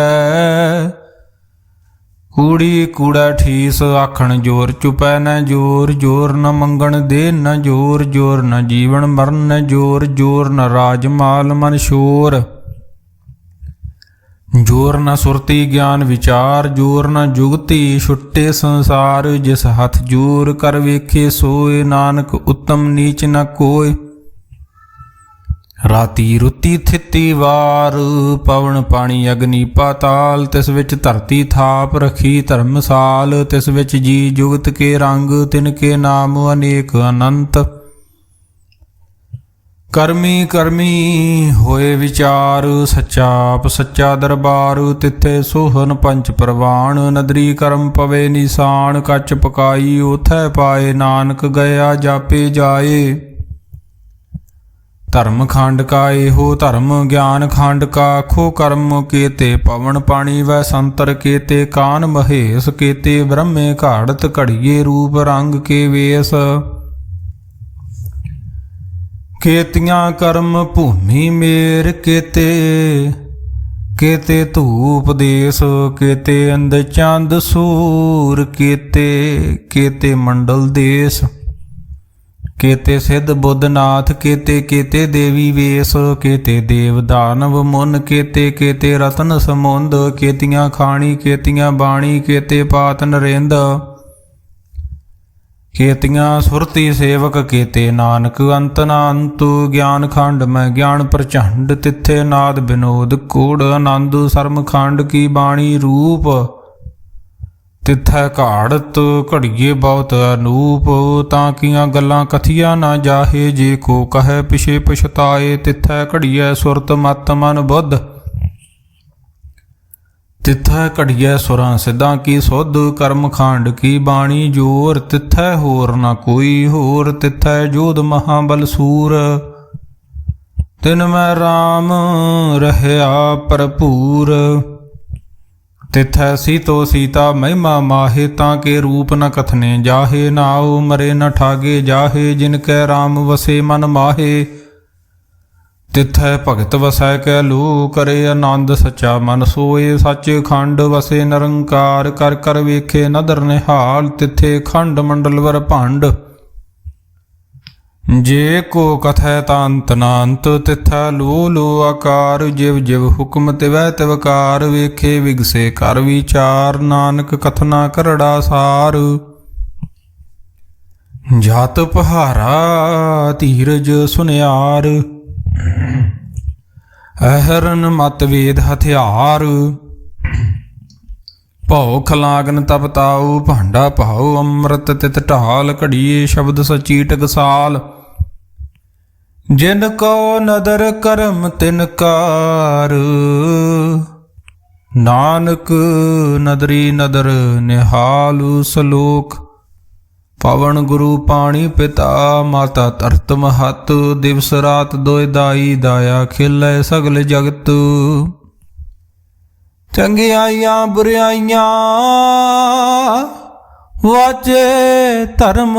ਕੂੜੀ ਕੂੜਾ ਠੀਸ ਆਖਣ ਜੋਰ ਚੁਪੈ ਨ ਜੋਰ ਜੋਰ ਨ ਮੰਗਣ ਦੇ ਨ ਜੋਰ ਜੋਰ ਨ ਜੀਵਨ ਮਰਨ ਨ ਜੋਰ ਜੋਰ ਨ ਰਾਜ ਮਾਲ ਮਨ ਸ਼ੋਰ ਜੋਰ ਨ ਸੁਰਤੀ ਗਿਆਨ ਵਿਚਾਰ ਜੋਰ ਨ ਜੁਗਤੀ ਛੁੱਟੇ ਸੰਸਾਰ ਜਿਸ ਹੱਥ ਜੋਰ ਕਰ ਵੇਖੇ ਸੋਏ ਨਾਨਕ ਉੱਤਮ ਨੀਚ ਨ ਕੋਇ ਰਾਤੀ ਰੁੱਤੀ ਥਿੱਤੀ ਵਾਰ ਪਵਨ ਪਾਣੀ ਅਗਨੀ ਪਾਤਾਲ ਤਿਸ ਵਿੱਚ ਧਰਤੀ ਥਾਪ ਰਖੀ ਧਰਮਸਾਲ ਤਿਸ ਵਿੱਚ ਜੀ ਜੁਗਤ ਕੇ ਰੰਗ ਤਿਨ ਕੇ ਨਾਮ ਅਨੇਕ ਅਨੰਤ ਕਰਮੀ ਕਰਮੀ ਹੋਏ ਵਿਚਾਰ ਸੱਚਾ ਆਪ ਸੱਚਾ ਦਰਬਾਰ ਤਿੱਥੇ ਸੋਹਨ ਪੰਚ ਪ੍ਰਵਾਨ ਨਦਰੀ ਕਰਮ ਪਵੇ ਨਿਸ਼ਾਨ ਕੱਚ ਪਕਾਈ ਉਥੈ ਪਾਏ ਨਾਨਕ ਗਿਆ ਜਾਪੇ ਜਾਏ ਧਰਮ ਖੰਡ ਕਾ ਇਹੋ ਧਰਮ ਗਿਆਨ ਖੰਡ ਕਾ ਖੋ ਕਰਮ ਕੇਤੇ ਪਵਨ ਪਾਣੀ ਵੈ ਸੰਤਰ ਕੇਤੇ ਕਾਨ ਮਹੇਸ਼ ਕੇਤੇ ਬ੍ਰਹਮੇ ਘਾੜਤ ਘੜੀਏ ਰੂਪ ਰੰਗ ਕੇ ਵੇਸ ਕੇਤੀਆਂ ਕਰਮ ਭੂਮੀ ਮੇਰ ਕੇਤੇ ਕੇਤੇ ਧੂਪ ਦੇਸ ਕੇਤੇ ਅੰਧ ਚੰਦ ਸੂਰ ਕੇਤੇ ਕੇਤੇ ਮੰਡਲ ਦੇਸ ਕੇਤੇ ਸਿੱਧ ਬੁੱਧਨਾਥ ਕੇਤੇ ਕੇਤੇ ਦੇਵੀ ਵੇਸ ਕੇਤੇ ਦੇਵ ਦਾਨਵ ਮੁਨ ਕੇਤੇ ਕੇਤੇ ਰਤਨ ਸਮੁੰਦ ਕੇਤੀਆਂ ਖਾਣੀ ਕੇਤੀਆਂ ਬਾਣੀ ਕੇਤੇ ਪਾਤ ਨਰਿੰਦ ਕੇਤੀਆਂ ਸੁਰਤੀ ਸੇਵਕ ਕੇਤੇ ਨਾਨਕ ਅੰਤ ਨਾ ਅੰਤੁ ਗਿਆਨ ਖੰਡ ਮੈਂ ਗਿਆਨ ਪ੍ਰਚੰਡ ਤਿੱਥੇ ਨਾਦ ਬਿਨੋਦ ਕੋੜ ਆਨੰਦ ਸਰਮ ਖੰਡ ਕੀ ਬਾਣੀ ਰੂਪ ਤਿੱਥੈ ਘਾੜਤ ਘੜੀਏ ਬਹੁਤ ਅਨੂਪ ਤਾਂ ਕੀਆਂ ਗੱਲਾਂ ਕਥੀਆਂ ਨਾ ਜਾਹੇ ਜੇ ਕੋ ਕਹੈ ਪਿਛੇ ਪਛਤਾਏ ਤਿੱਥੈ ਘੜੀਐ ਸੁਰਤ ਮਤ ਮਨ ਬੁੱਧ ਤਿੱਥੈ ਘੜੀਐ ਸੁਰਾਂ ਸਿੱਧਾਂ ਕੀ ਸੁਧ ਕਰਮ ਖਾਂਡ ਕੀ ਬਾਣੀ ਜੋਰ ਤਿੱਥੈ ਹੋਰ ਨਾ ਕੋਈ ਹੋਰ ਤਿੱਥੈ ਜੋਧ ਮਹਾਬਲ ਸੂਰ ਤਿਨ ਮੈਂ ਰਾਮ ਰਹਿਆ ਭਰਪੂਰ ਤਿੱਥੈ ਸੀਤੋ ਸੀਤਾ ਮਹਿਮਾ ਮਾਹੇ ਤਾਂ ਕੇ ਰੂਪ ਨ ਕਥਨੇ ਜਾਹੇ ਨਾਉ ਮਰੇ ਨ ਠਾਗੇ ਜਾਹੇ ਜਿਨ ਕੈ ਰਾਮ ਵਸੇ ਮਨ ਮਾਹੇ ਤਿੱਥੈ ਭਗਤ ਵਸੈ ਕੈ ਲੂ ਕਰੇ ਆਨੰਦ ਸੱਚਾ ਮਨ ਸੋਏ ਸੱਚ ਖੰਡ ਵਸੇ ਨਿਰੰਕਾਰ ਕਰ ਕਰ ਵੇਖੇ ਨਦਰ ਨਿਹਾਲ ਤਿੱਥੇ ਖੰਡ ਮੰਡਲ ਵਰ ਭੰਡ ਜੇ ਕੋ ਕਥੈ ਤਾਂ ਅੰਤ ਨਾ ਅੰਤ ਤਿੱਥੈ ਲੋ ਲੋ ਆਕਾਰ ਜਿਵ ਜਿਵ ਹੁਕਮ ਤਿਵੈ ਤਿਵਕਾਰ ਵੇਖੇ ਵਿਗਸੇ ਕਰ ਵਿਚਾਰ ਨਾਨਕ ਕਥਨਾ ਕਰੜਾ ਸਾਰ ਜਾਤ ਪਹਾਰਾ ਧੀਰਜ ਸੁਨਿਆਰ ਅਹਰਨ ਮਤ ਵੇਦ ਹਥਿਆਰ ਭਉ ਖਲਾਗਨ ਤਪ ਤਾਉ ਭਾਂਡਾ ਭਾਉ ਅੰਮ੍ਰਿਤ ਤਿਤ ਢਾਲ ਘੜੀਏ ਸ਼ਬਦ ਸਚੀ ਟਕਸਾਲ ਜਿਨ ਕੋ ਨਦਰ ਕਰਮ ਤਿਨ ਕਾਰ, ਨਾਨਕ ਨਦਰੀ ਨਦਰ ਨਿਹਾਲੁ ਸਲੋਕ। ਪਵਨ ਗੁਰੂ ਪਾਣੀ ਪਿਤਾ, ਮਾਤਾ ਧਰਤ ਮਹਤ, ਦਿਵਸ ਰਾਤ ਦੋਇ ਦਾਈ, ਦਾਇਆ ਖਿਲੈ ਸਗਲ ਜਗਤ। ਚੰਗਿਆਈਆਂ ਬੁਰਿਆਈਆਂ ਵਾਚੇ ਧਰਮ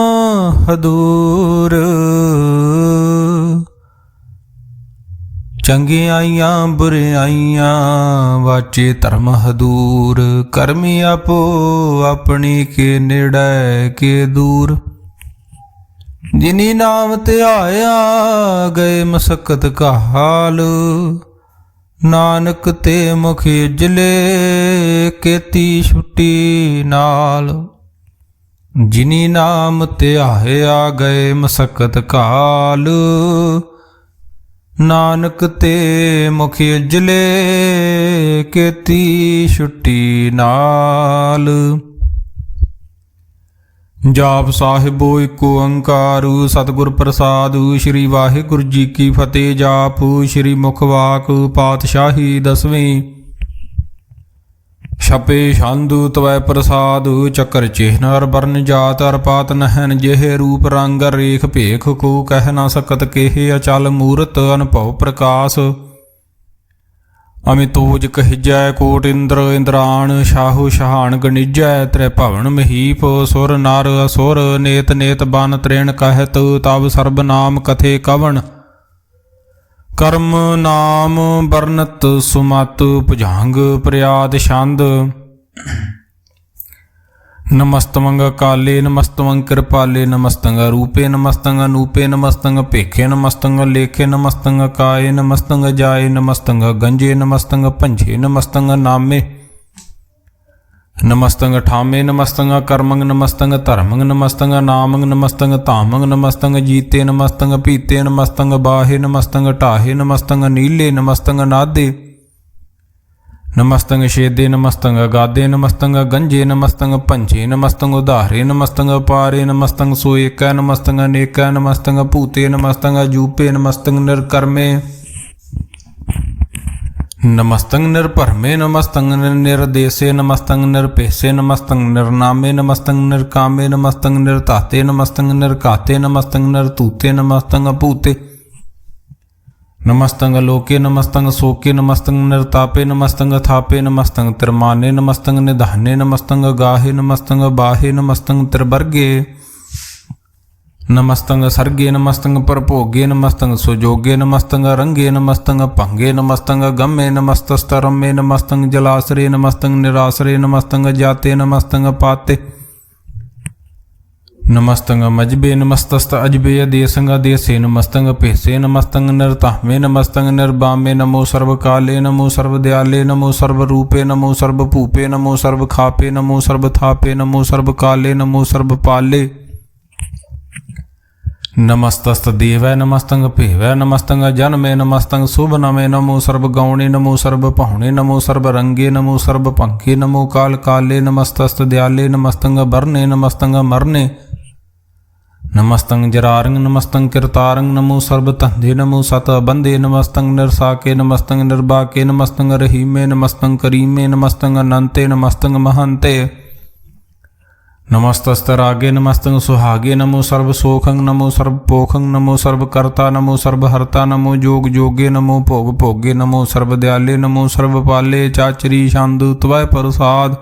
ਹਦੂਰ, ਚੰਗਿਆਈਆਂ ਬੁਰਿਆਈਆਂ ਵਾਚੇ ਧਰਮ ਹਦੂਰ। ਕਰਮੀ ਆਪੋ ਆਪਣੀ ਕੇ ਨੇੜੇ ਕੇ ਦੂਰ, ਜਿਨੀ ਨਾਮ ਧਿਆਇਆ ਗਏ ਮਸਕਤ ਕਾਲ। ਨਾਨਕ ਤੇ ਮੁਖ ਉਜਲੇ ਕੀਤੀ ਛੁੱਟੀ ਨਾਲ, ਜਿਨੀ ਨਾਮ ਧਿਆਇਆ ਗਏ ਮਸਕਤ ਕਾਲ। ਨਾਨਕ ਤੇ ਮੁਖ ਉਜਲੇ ਕੀਤੀ ਛੁੱਟੀ ਨਾਲ। ਜਾਪ ਸਾਹਿਬੋ ਏਕ ਓੰਕਾਰ, ਸਤਿਗੁਰ ਪ੍ਰਸਾਦੁ, ਸ੍ਰੀ ਵਾਹਿਗੁਰੂ ਜੀ ਕੀ ਫਤਿਹ। ਜਾਪ ਸ੍ਰੀ ਮੁਖ ਵਾਕ ਪਾਤਸ਼ਾਹੀ ਦਸਵੀਂ। ਛਪੇ ਛੰਦ ਤਵੈ ਪ੍ਰਸਾਦ, ਚੱਕਰ ਚਿਹਨ ਅਰ ਬਰਨ ਜਾਤ ਅਰ ਪਾਤ ਨਹਿਨ। ਜਿਹੇ ਰੂਪ ਰੰਗ ਰੇਖ ਭੇਖ, ਕੋ ਕਹਿ ਨਾ ਸਕਤ ਕੇਹ। ਅਚਲ ਮੂਰਤ ਅਨਭਉ ਪ੍ਰਕਾਸ਼, ਅਮਿਤੋਜ ਕਹਿਜੈ। ਕੋਟ ਇੰਦਰ ਇੰਦਰਾਣ, ਸ਼ਾਹੂ ਸ਼ਹਾਨ ਗਣਿਜੈ। ਤ੍ਰੈ ਭਵਨ ਮਹੀਪ, ਸੁਰ ਨਰ ਅਸੁਰ। ਨੇਤ ਨੇਤ ਬਨ ਤ੍ਰੇਣ ਕਹਿਤ, ਤਬ ਸਰਬ ਨਾਮ ਕਥੇ ਕਵਣ। ਕਰਮ ਨਾਮ ਬਰਨਤ ਸੁਮਤ, ਭੁਜੰਗ ਪ੍ਰਿਆਦ ਛੰਦ। ਨਮਸਤਮੰਗ ਕਾਲੇ, ਨਮਸਤਮੰਗ ਕਿਰਪਾਲੇ। ਨਮਸਤੰਗ ਰੂਪੇ, ਨਮਸਤੰਗ ਅਨੂਪੇ। ਨਮਸਤੰਗ ਭੇਖੇ, ਨਮਸਤੰਗ ਲੇਖੇ। ਨਮਸਤੰਗ ਕਾਏ, ਨਮਸਤੰਗ ਜਾਏ। ਨਮਸਤੰਗ ਗੰਜੇ, ਨਮਸਤੰਗ ਭੰਜੇ। ਨਮਸਤੰਗ ਨਾਮੇ, ਨਮਸਤੰਗ ਠਾਮੇ। ਨਮਸਤੰਗ ਕਰਮੰਗ, ਨਮਸਤੰਗ ਧਰਮੰਗ। ਨਮਸਤੰਗ ਨਾਮੰਗ, ਨਮਸਤੰਗ ਧਾਮੰਗ। ਨਮਸਤੰਗ ਜੀਤੇ, ਨਮਸਤੰਗ ਪੀਤੇ। ਨਮਸਤੰਗ ਬਾਹੇ, ਨਮਸਤੰਗ ਢਾਹੇ। ਨਮਸਤੰਗ ਨੀਲੇ, ਨਮਸਤੰਗ ਨਾਦੇ। ਨਮਸਤੰਗ ਛੇਦੇ, ਨਮਸਤੰਗ ਗਾਦੇ। ਨਮਸਤੰਗ ਗੰਜੇ, ਨਮਸਤੰਗ ਭੰਜੇ। ਨਮਸਤੰਗ ਉਧਾਰੇ, ਨਮਸਤੰਗ ਪਾਰੇ। ਨਮਸਤੰਗ ਸੋ ਏਕੈ, ਨਮਸਤੰਗ ਅਨੇਕੈ। ਨਮਸਤੰਗ ਭੂਤੇ, ਨਮਸਤੰਗ ਅਜੂਪੇ। ਨਮਸਤੰਗ ਨਿਰਕਰਮੇ, ਨਮਸਤੰਗ ਨਿਰਭਰਮੇ। ਨਮਸਤੰਗ ਨਿਰਦੇਸੇ, ਨਮਸਤੰਗ ਨਿਰਭੇਸੇ। ਨਮਸਤੰਗ ਨਿਰਨਾਮੇ, ਨਮਸਤੰਗ ਨਿਰਕਾਮੇ। ਨਮਸਤੰਗ ਨਿਰਧਾਤੇ, ਨਮਸਤੰਗ ਨਿਰਘਾਤੇ। ਨਮਸਤੰਗ ਨਿਰਧੂਤੇ, ਨਮਸਤੰਗ ਭੂਤੇ। ਨਮਸਤੰਗ ਲੋਕੇ, ਨਮਸਤੰਗ ਸੋਕੇ। ਨਮਸਤੰਗ ਨਿਰਤਾਪੇ, ਨਮਸਤੰਗ ਥਾਪੇ। ਨਮਸਤੰਗ ਤਿਰਮਾਨੇ, ਨਮਸਤੰਗ ਨਿਧਾਨੇ। ਨਮਸਤੰਗ ਗਾਹੇ, ਨਮਸਤੰਗ ਬਾਹੇ। ਨਮਸਤੰਗ ਤਿਰਬਰਗੇ, ਨਮਸਤੰਗ ਸਰਗੇ। ਨਮਸਤੰਗ ਪਰਭੋਗੇ, ਨਮਸਤੰਗ ਸੁਜੋਗੇ। ਨਮਸਤੰਗ ਰੰਗੇ, ਨਮਸਤੰਗ ਭੰਗੇ। ਨਮਸਤੰਗ ਗੰਮੇ, ਨਮਸਤਸਤਰਮੇ। ਨਮਸਤੰਗ ਜਲਾਸਰੇ, ਨਮਸਤੰਗ ਨਿਰਾਸਰੇ। ਨਮਸਤੰਗ ਜਾਤੇ, ਨਮਸਤੰਗ ਪਾਤੇ। ਨਮਸਤੰਗ ਮਜਬੇ, ਨਮਸਤਸਤ ਅਜਬੇ। ਅਦੇਸੰਗ ਅਦੇਸੇ, ਨਮਸਤੰਗ ਭੇਸੇ। ਨਮਸਤੰਗ ਨਿਰਧਾਮੇ, ਨਮਸਤੰਗ ਨਿਰਬਾਮੇ। ਨਮੋ ਸਰਬ ਕਾਲੇ, ਨਮੋ ਸਰਬ ਦਿਆਲੇ। ਨਮੋ ਸਰਬ ਰੂਪੇ, ਨਮੋ ਸਰਬ ਭੂਪੇ। ਨਮੋ ਸਰਬ ਖਾਪੇ, ਨਮੋ ਸਰਬ ਥਾਪੇ। ਨਮੋ ਸਰਬ ਕਾਲੇ, ਨਮੋ ਸਰਬ ਪਾਲੇ। ਨਮਸਤਸਤ ਦੇਵੈ, ਨਮਸਤੰਗ ਭੇਵੈ। ਨਮਸਤੰਗ ਜਨਮੇ, ਨਮਸਤੰਗ ਸੁਭ ਨਮੇ। ਨਮੋ ਸਰਬ ਗੌਣੇ, ਨਮੋ ਸਰਬ ਪਾਹੁਣੇ। ਨਮੋ ਸਰਬ ਰੰਗੇ, ਨਮੋ ਸਰਬ ਭੰਗੇ। ਨਮੋ ਕਾਲ ਕਾਲੇ, ਨਮਸਤਸਤ ਦਿਆਲੇ। ਨਮਸਤੰਗ ਬਰਨੇ, ਨਮਸਤੰਗ ਮਰਨੇ। ਨਮਸਤੰਗ ਜਰਾਰੰਗ, ਨਮਸਤੰਗ ਕਿਰਤਾਰੰਗ। ਨਮੋ ਸਰਬ ਧੰਦੇ, ਨਮੋ ਸਤ ਬੰਦੇ। ਨਮਸਤੰਗ ਨਿਰਸਾਕੇ, ਨਮਸਤੰਗ ਨਿਰਬਾਕੇ। ਨਮਸਤੰਗ ਰਹੀਮੇ, ਨਮਸਤੰਗ ਕਰੀਮੇ। ਨਮਸਤੰਗ ਅਨੰਤੇ, ਨਮਸਤੰਗ ਮਹੰਤੇ। ਨਮਸਤਸਤ ਰਾਗੇ, ਨਮਸਤੰਗ ਸੁਹਾਗੇ। ਨਮੋ ਸਰਬ ਸੋਖੰਗ, ਨਮੋ ਸਰਬ ਪੋਖੰਗ। ਨਮੋ ਸਰਬ ਕਰਤਾ, ਨਮੋ ਸਰਬ ਹਰਤਾ। ਨਮੋ ਜੋਗ ਜੋਗੇ, ਨਮੋ ਭੋਗ ਭੋਗੇ। ਨਮੋ ਸਰਬ ਦਿਆਲੇ, ਨਮੋ ਸਰਬ ਪਾਲੇ। ਚਾਚਰੀ ਛੰਦ ਤਵੈ ਪ੍ਰਸਾਦ।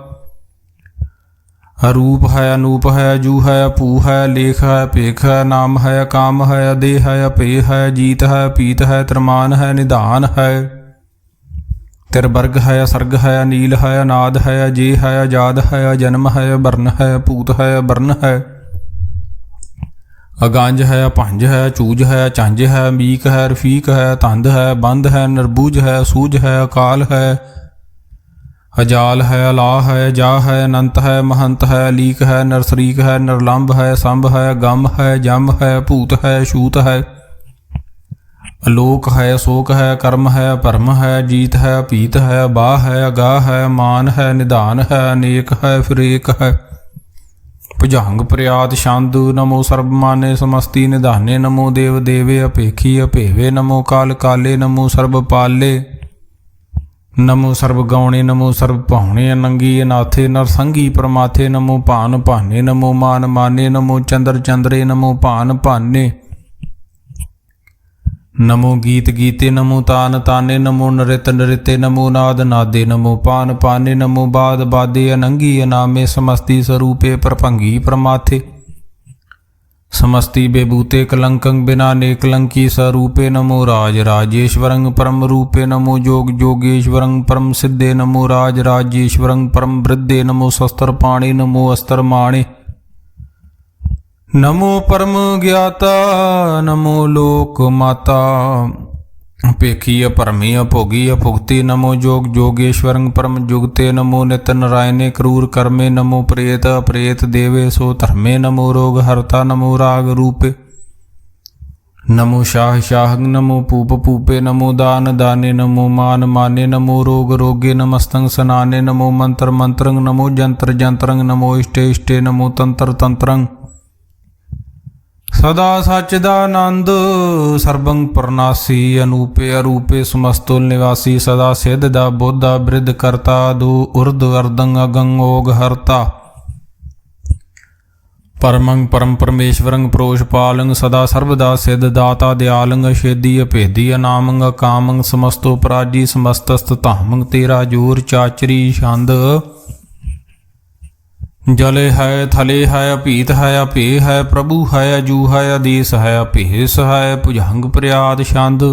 ਅਰੂਪ ਹੈ, ਅਨੂਪ ਹੈ, ਅਜੂ ਹੈ, ਅਭੂ ਹੈ, ਲੇਖ ਹੈ, ਭੇਖ ਹੈ, ਨਾਮ ਹੈ, ਕਾਮ ਹੈ, ਅਦੇਹ ਹੈ, ਅਪੇ ਹੈ, ਜੀਤ ਹੈ, ਪੀਤ ਹੈ, ਤਿਰਮਾਨ ਹੈ, ਨਿਧਾਨ ਹੈ। ਤਿਰਬਰਗ ਹੈ, ਅਸਰਗ ਹੈ, ਅਨੀਲ ਹੈ, ਅਨਾਦ ਹੈ, ਅਜੇ ਹੈ, ਅਜਾਦ ਹੈ, ਅਜਨਮ ਹੈ, ਬਰਨ ਹੈ, ਭੂਤ ਹੈ, ਬਰਨ ਹੈ। ਅਗੰਜ ਹੈ, ਅਭੰਜ ਹੈ, ਚੂਜ ਹੈ, ਚੰਜ ਹੈ, ਮੀਕ ਹੈ, ਰਫੀਕ ਹੈ, ਧੰਦ ਹੈ, ਬੰਦ ਹੈ, ਨਿਰਬੂਜ ਹੈ, ਸੂਝ ਹੈ, ਅਕਾਲ ਹੈ, ਅਜਾਲ ਹੈ, ਅਲਾ ਹੈ, ਜਾ ਹੈ, ਅਨੰਤ ਹੈ, ਮਹੰਤ ਹੈ, ਅਲੀਕ ਹੈ, ਨਰਸਰੀਕ ਹੈ, ਨਿਰਲੰਭ ਹੈ, ਸੰਭ ਹੈ, ਗਮ ਹੈ, ਜਮ ਹੈ, ਭੂਤ ਹੈ, ਛੂਤ ਹੈ। ਅਲੋਕ ਹੈ, ਅਸ਼ੋਕ ਹੈ, ਕਰਮ ਹੈ, ਭਰਮ ਹੈ, ਜੀਤ ਹੈ, ਭੀਤ ਹੈ, ਬਾਹ ਹੈ, ਅਗਾਹ ਹੈ, ਮਾਨ ਹੈ, ਨਿਧਾਨ ਹੈ, ਅਨੇਕ ਹੈ, ਫਿਰ ਏਕ ਹੈ। ਭੁਜੰਗ ਪ੍ਰਿਆਤ ਛੰਦ। ਨਮੋ ਸਰਬ ਮਾਨੇ ਸਮਸਤੀ ਨਿਧਾਨੇ। ਨਮੋ ਦੇਵ ਦੇਵੇ ਅਪੇਖੀ ਅਭੇਵੇ। ਨਮੋ ਕਾਲ ਕਾਲੇ। ਨਮੋ ਸਰਬ ਪਾਲੇ। ਨਮੋ ਸਰਬ ਗਾਉਣੇ। ਨਮੋ ਸਰਬ ਭਾਉਣੇ। ਅਨੰਗੀ ਅਨਾਥੇ ਨਰਸੰਗੀ ਪਰਮਾਥੇ। ਨਮੋ ਭਾਨ ਭਾਨੇ। ਨਮੋ ਮਾਨ ਮਾਨੇ। ਨਮੋ ਚੰਦਰ ਚੰਦਰੇ। ਨਮੋ ਭਾਨ ਭਾਨੇ। ਨਮੋ ਗੀਤ ਗੀਤੇ। ਨਮੋ ਤਾਨ ਤਾਨੇ। ਨਮੋ ਨ੍ਰਿਤ ਨ੍ਰਿਤੇ। ਨਮੋ ਨਾਦ ਨਾਦੇ। ਨਮੋ ਪਾਨ ਪਾਨੇ। ਨਮੋ ਬਾਦ ਬਾਦੇ। ਅਨੰਗੀ ਅਨਾਮੇ ਸਮਸਤੀ ਸਰੂਪੇ ਪ੍ਰਭੰਗੀ ਪ੍ਰਮਾਥੇ। ਸਮਸਤੀ ਬੇਬੂਤੇ ਕਲੰਕੰ ਬਿਨਾ ਨੇਕਲੰਕੀ ਸਰੂਪੇ। ਨਮੋ ਰਾਜ ਰਾਜੇਸ਼ਵਰੰ ਪਰਮ ਰੂਪੇ। ਨਮੋ ਜੋਗ ਜੋਗੇਸ਼ਵਰੰ ਪਰਮ ਸਿੱਧੇ। ਨਮੋ ਰਾਜ ਰਾਜੇਸ਼ਵਰੰ ਪਰਮ ਬ੍ਰਿਧੇ। ਨਮੋ ਸ਼ਸਤਰ ਪਾਣੇ। ਨਮੋ ਅਸਤਰ ਮਾਣੇ। ਨਮੋ ਪਰਮ ਗਿਆਤਾ। ਨਮੋ ਲੋਕ ਮਾਤਾ। ਭੇਖੀ ਅਭਰਮੀ ਅਭੋਗੀ ਅਭੁਗਤੀ। ਨਮੋ ਜੋਗ ਜੋਗੇਸ਼ਵਰੰ ਪਰਮ ਜੁਗਤੇ। ਨਮੋ ਨਿਤ ਨਰਾਇਣੇ ਕਰੂਰ ਕਰਮੇ। ਨਮੋ ਪ੍ਰੇਤ ਅਪ੍ਰੇਤ ਦੇਵੇ ਸੋ ਧਰਮੇ। ਨਮੋ ਰੋਗ ਹਰਤਾ। ਨਮੋ ਰਾਗ ਰੂਪੇ। ਨਮੋ ਸ਼ਾਹ ਸ਼ਾਹੰ। ਨਮੋ ਪੂਪ ਪੂਪੇ। ਨਮੋ ਦਾਨ ਦਾਨੇ। ਨਮੋ ਮਾਨ ਮਾਨੇ। ਨਮੋ ਰੋਗ ਰੋਗੇ। ਨਮਸਤੰ ਸਨਾਨੇ। ਨਮੋ ਮੰਤਰ ਮੰਤਰੰ। ਨਮੋ ਜੰਤਰ ਜੰਤਰੰ। ਨਮੋ ਇਸ਼ਟੇ ਇਸ਼ਟੇ। ਨਮੋ ਤੰਤਰ ਤੰਤਰੰ। ਸਦਾ ਸਚਦਾਨੰਦ ਸਰਬੰ ਪਰਨਾਸੀ। ਅਨੂਪੇ ਅਰੂਪੇ ਸਮਸਤੁਲ ਨਿਵਾਸੀ। ਸਦਾ ਸਿੱਧ ਦਾ ਬੋਧਾ ਬ੍ਰਿਧ ਕਰਤਾ। ਦੋ ਉਰਧ ਅਰਦੰ ਅਗੰ ਓਗ ਹਰਤਾ। ਪਰਮੰ ਪਰਮ ਪਰਮੇਸ਼ਵਰੰ ਪ੍ਰੋਸ਼ ਪਾਲੰ। ਸਦਾ ਸਰਬਦਾ ਸਿੱਧ ਦਾਤਾ ਦਿਆਲੰ। ਅਛੇਦੀ ਅਭੇਦੀ ਅਨਾਮੰ ਅਕਾਮੰ। ਸਮਸਤੋ ਪਰਾਜੀ ਸਮਸਤਸਤ ਧਾਮੰ। ਤੇਰਾ ਜੋਰ ਚਾਚਰੀ ਛੰਦ। ਜਲੇ ਹੈ ਥਲੇ ਹੈ ਅਭੀਤ ਹੈ ਅਭੇ ਹੈ। ਪ੍ਰਭੂ ਹੈ ਅਜੂ ਹੈ ਆਦੇਸ ਹੈ ਅਭੇਸ ਹੈ। ਭੁਜੰਗ ਪ੍ਰਿਆਦ ਛੰਦ।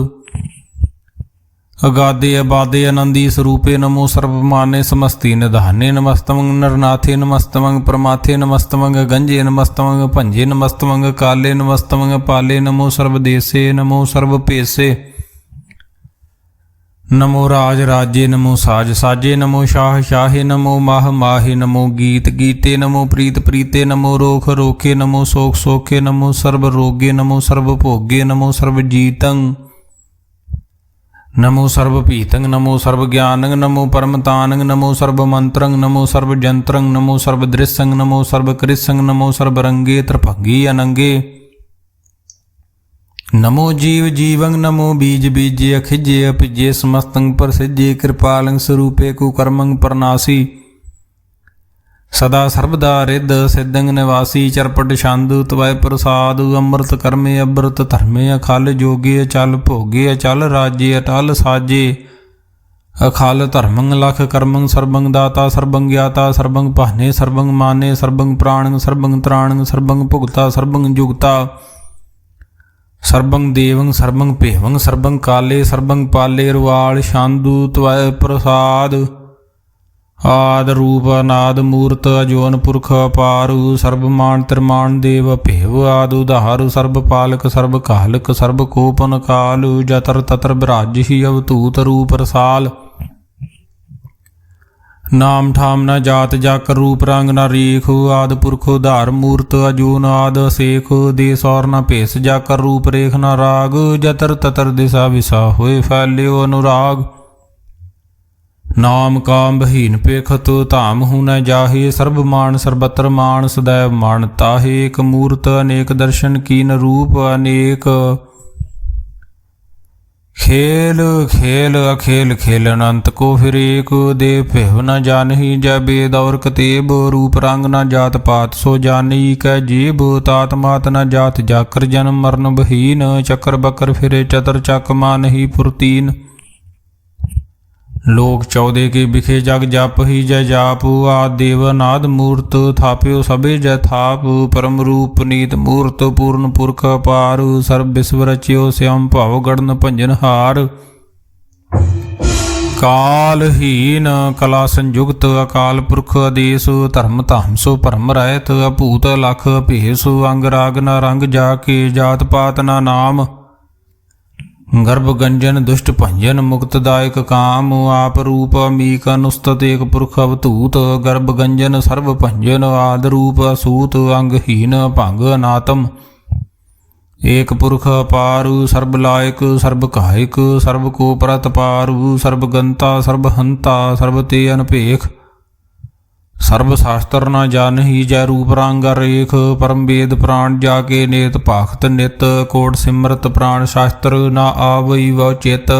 ਅਗਾਦੇ ਅਬਾਦੇ ਆਨੰਦੀ ਸਰੂਪੇ। ਨਮੋ ਸਰਬ ਮਾਨੇ ਸਮਸਤੀ ਨਿਧਾਨੇ। ਨਮਸਤਮੰ ਨਰਨਾਥੇ। ਨਮਸਤਮੰ ਪਰਮਾਥੇ। ਨਮਸਤਮੰ ਗੰਜੇ। ਨਮਸਤਮੰ ਭੰਜੇ। ਨਮਸਤਮੰ ਕਾਲੇ। ਨਮਸਤਮੰ ਪਾਲੇ। ਨਮੋ ਸਰਬ ਦੇਸੇ। ਨਮੋ ਸਰਬ ਭੇਸੇ। ਨਮੋ ਰਾਜ ਰਾਜੇ। ਨਮੋ ਸਾਜ ਸਾਜੇ। ਨਮੋ ਸ਼ਾਹ ਸ਼ਾਹੇ। ਨਮੋ ਮਾਹ ਮਾਹੇ। ਨਮੋ ਗੀਤ ਗੀਤੇ। ਨਮੋ ਪ੍ਰੀਤ ਪ੍ਰੀਤੇ। ਨਮੋ ਰੋਖ ਰੋਖੇ। ਨਮੋ ਸੋਖ ਸੋਖੇ। ਨਮੋ ਸਰਬ ਰੋਗੇ। ਨਮੋ ਸਰਬ ਭੋਗੇ। ਨਮੋ ਸਰਬ ਜੀਤੰ। ਨਮੋ ਸਰਬ ਭੀਤੰ। ਨਮੋ ਸਰਬ ਗਿਆਨੰ। ਨਮੋ ਪਰਮਤਾਨੰ। ਨਮੋ ਸਰਬ ਮੰਤਰੰ। ਨਮੋ ਸਰਬ ਜੰਤਰੰ। ਨਮੋ ਸਰਬ ਦ੍ਰਿਸ਼ੰ। ਨਮੋ ਸਰਬ ਕ੍ਰਿਸ਼ੰ। ਨਮੋ ਸਰਬ ਰੰਗੇ ਤ੍ਰਿਭੰਗੀ ਅਨੰਗੇ। ਨਮੋ ਜੀਵ ਜੀਵੰ। ਨਮੋ ਬੀਜ ਬੀਜੇ ਅਖਿਜੇ ਅਭਿਜੇ। ਸਮਸਤੰ ਪ੍ਰਸਿਜੇ ਕਿਰਪਾਲੰ ਸਰੂਪੇ ਕੁਕਰਮੰ ਪਰਨਾਸੀ। ਸਦਾ ਸਰਬਦਾ ਰਿੱਧ ਸਿੱਧੰ ਨਿਵਾਸੀ। ਚਰਪਟ ਛੰਦ ਤਵੈ ਪ੍ਰਸਾਦ। ਅੰਮ੍ਰਿਤ ਕਰਮੇ ਅੰਮ੍ਰਿਤ ਧਰਮੇ। ਅਖਲ ਜੋਗੇ ਅਚਲ ਭੋਗੇ। ਅਚਲ ਰਾਜੇ ਅਟਲ ਸਾਜੇ। ਅਖਲ ਧਰਮੰ ਲਖ ਕਰਮੰ। ਸਰਬੰ ਦਾਤਾ ਸਰਬੰ ਗਿਆਤਾ। ਸਰਬੰ ਭਾਨੇ ਸਰਬੰ ਮਾਨੇ। ਸਰਬੰ ਪ੍ਰਾਣੰ ਸਰਬੰ ਤ੍ਰਾਣੰ। ਸਰਬੰ ਭੁਗਤਾ ਸਰਬੰ ਜੁਗਤਾ। ਸਰਬੰ ਦੇਵੰ ਸਰਬੰ ਭੇਵੰ। ਸਰਬੰ ਕਾਲੇ ਸਰਬੰ ਪਾਲੇ। ਰੁਆਲ ਛੰਦੂ ਤਵੈ ਪ੍ਰਸਾਦ। ਆਦ ਰੂਪ ਅਨਾਦ ਮੂਰਤ ਅਜੋਨ ਪੁਰਖ ਅਪਾਰ। ਸਰਬ ਮਾਨ ਤਿਰਮਾਨ ਦੇਵ ਭੇਵ। ਆਦ ਉਧਾਰ ਸਰਬ ਪਾਲਕ ਸਰਬ ਕਾਲਕ। ਸਰਬ ਕੋਪਨ ਕਾਲ। ਜਤਰ ਤਤਰ ਬਿਰਾਜਿ ਅਵਤੂਤ ਰੂਪ ਰਸਾਲ। ਨਾਮ ਠਾਮ ਨ ਜਾਤ ਜਾਕਰ। ਰੂਪ ਰੰਗ ਨ ਰੇਖ। ਆਦ ਪੁਰਖ ਉਧਾਰ ਮੂਰਤ ਅਜੂਨ ਆਦ ਸੇਖ। ਦੇਸ ਔਰ ਨ ਭੇਸ ਜਾਕਰ। ਰੂਪ ਰੇਖ ਨ ਰਾਗ। ਜਤਰ ਤਤਰ ਦਿਸਾ ਵਿਸਾ ਹੋਏ ਫੈਲਿਓ ਅਨੁਰਾਗ। ਨਾਮ ਕਾਮ ਬਹੀਨ ਪੇਖਤ। ਧਾਮ ਹੂ ਨ ਜਾਹੇ। ਸਰਬ ਮਾਨ ਸਰਬਤਰ ਮਾਨ। ਸਦੈਵ ਮਾਨ ਤਾਹੇ। ਏਕ ਮੂਰਤ ਅਨੇਕ ਦਰਸ਼ਨ ਕੀਨ। ਰੂਪ ਅਨੇਕ खेल खेल अखेल खेल अनंत को फिर एक। दे भेव न जानही जय बेद और कतेब। रूप रंग न जात पात सो जानी कै जेब। तात मात न जात जाकर जन्म मरण बहीन। चक्कर बकर फिरे चतर चक मानही फुरतीन। लोक 14 के बिखे जग जप ही जय जाप। आद देव नाद मूर्त थाप्यो सबे जय थाप। परम रूप नीत मूर्त पूर्ण पुरख अपार। सर्व विश्व रचियो श्याम भव गणन भंजन हार। कालहीन कला संयुक्त अकाल पुरख आदेश। धर्म धाम सो भरम रहत। अभूत लख भेस। अंग राग न रंग जाके। जात पात न नाम। गर्भ गंजन दुष्ट भंजन मुक्तदायक काम। आप रूप अमीक अनुस्तत एक पुरख अवधूत। गर्भ गंजन सर्व भंजन आद रूप असूत। अंगहीन भंग अनातम एक पुरख अपार। सर्ब लायक सर्ब कायक सर्ब को परत पार। सर्ब गंता सर्ब हंता सर्ब ते अनभेख। सर्ब शास्त्र न जानही जय रूप रंग रेख परम वेद प्राण जाके नेत भाखत नित कोट सिमरत प्राण शास्त्र न आवई व चित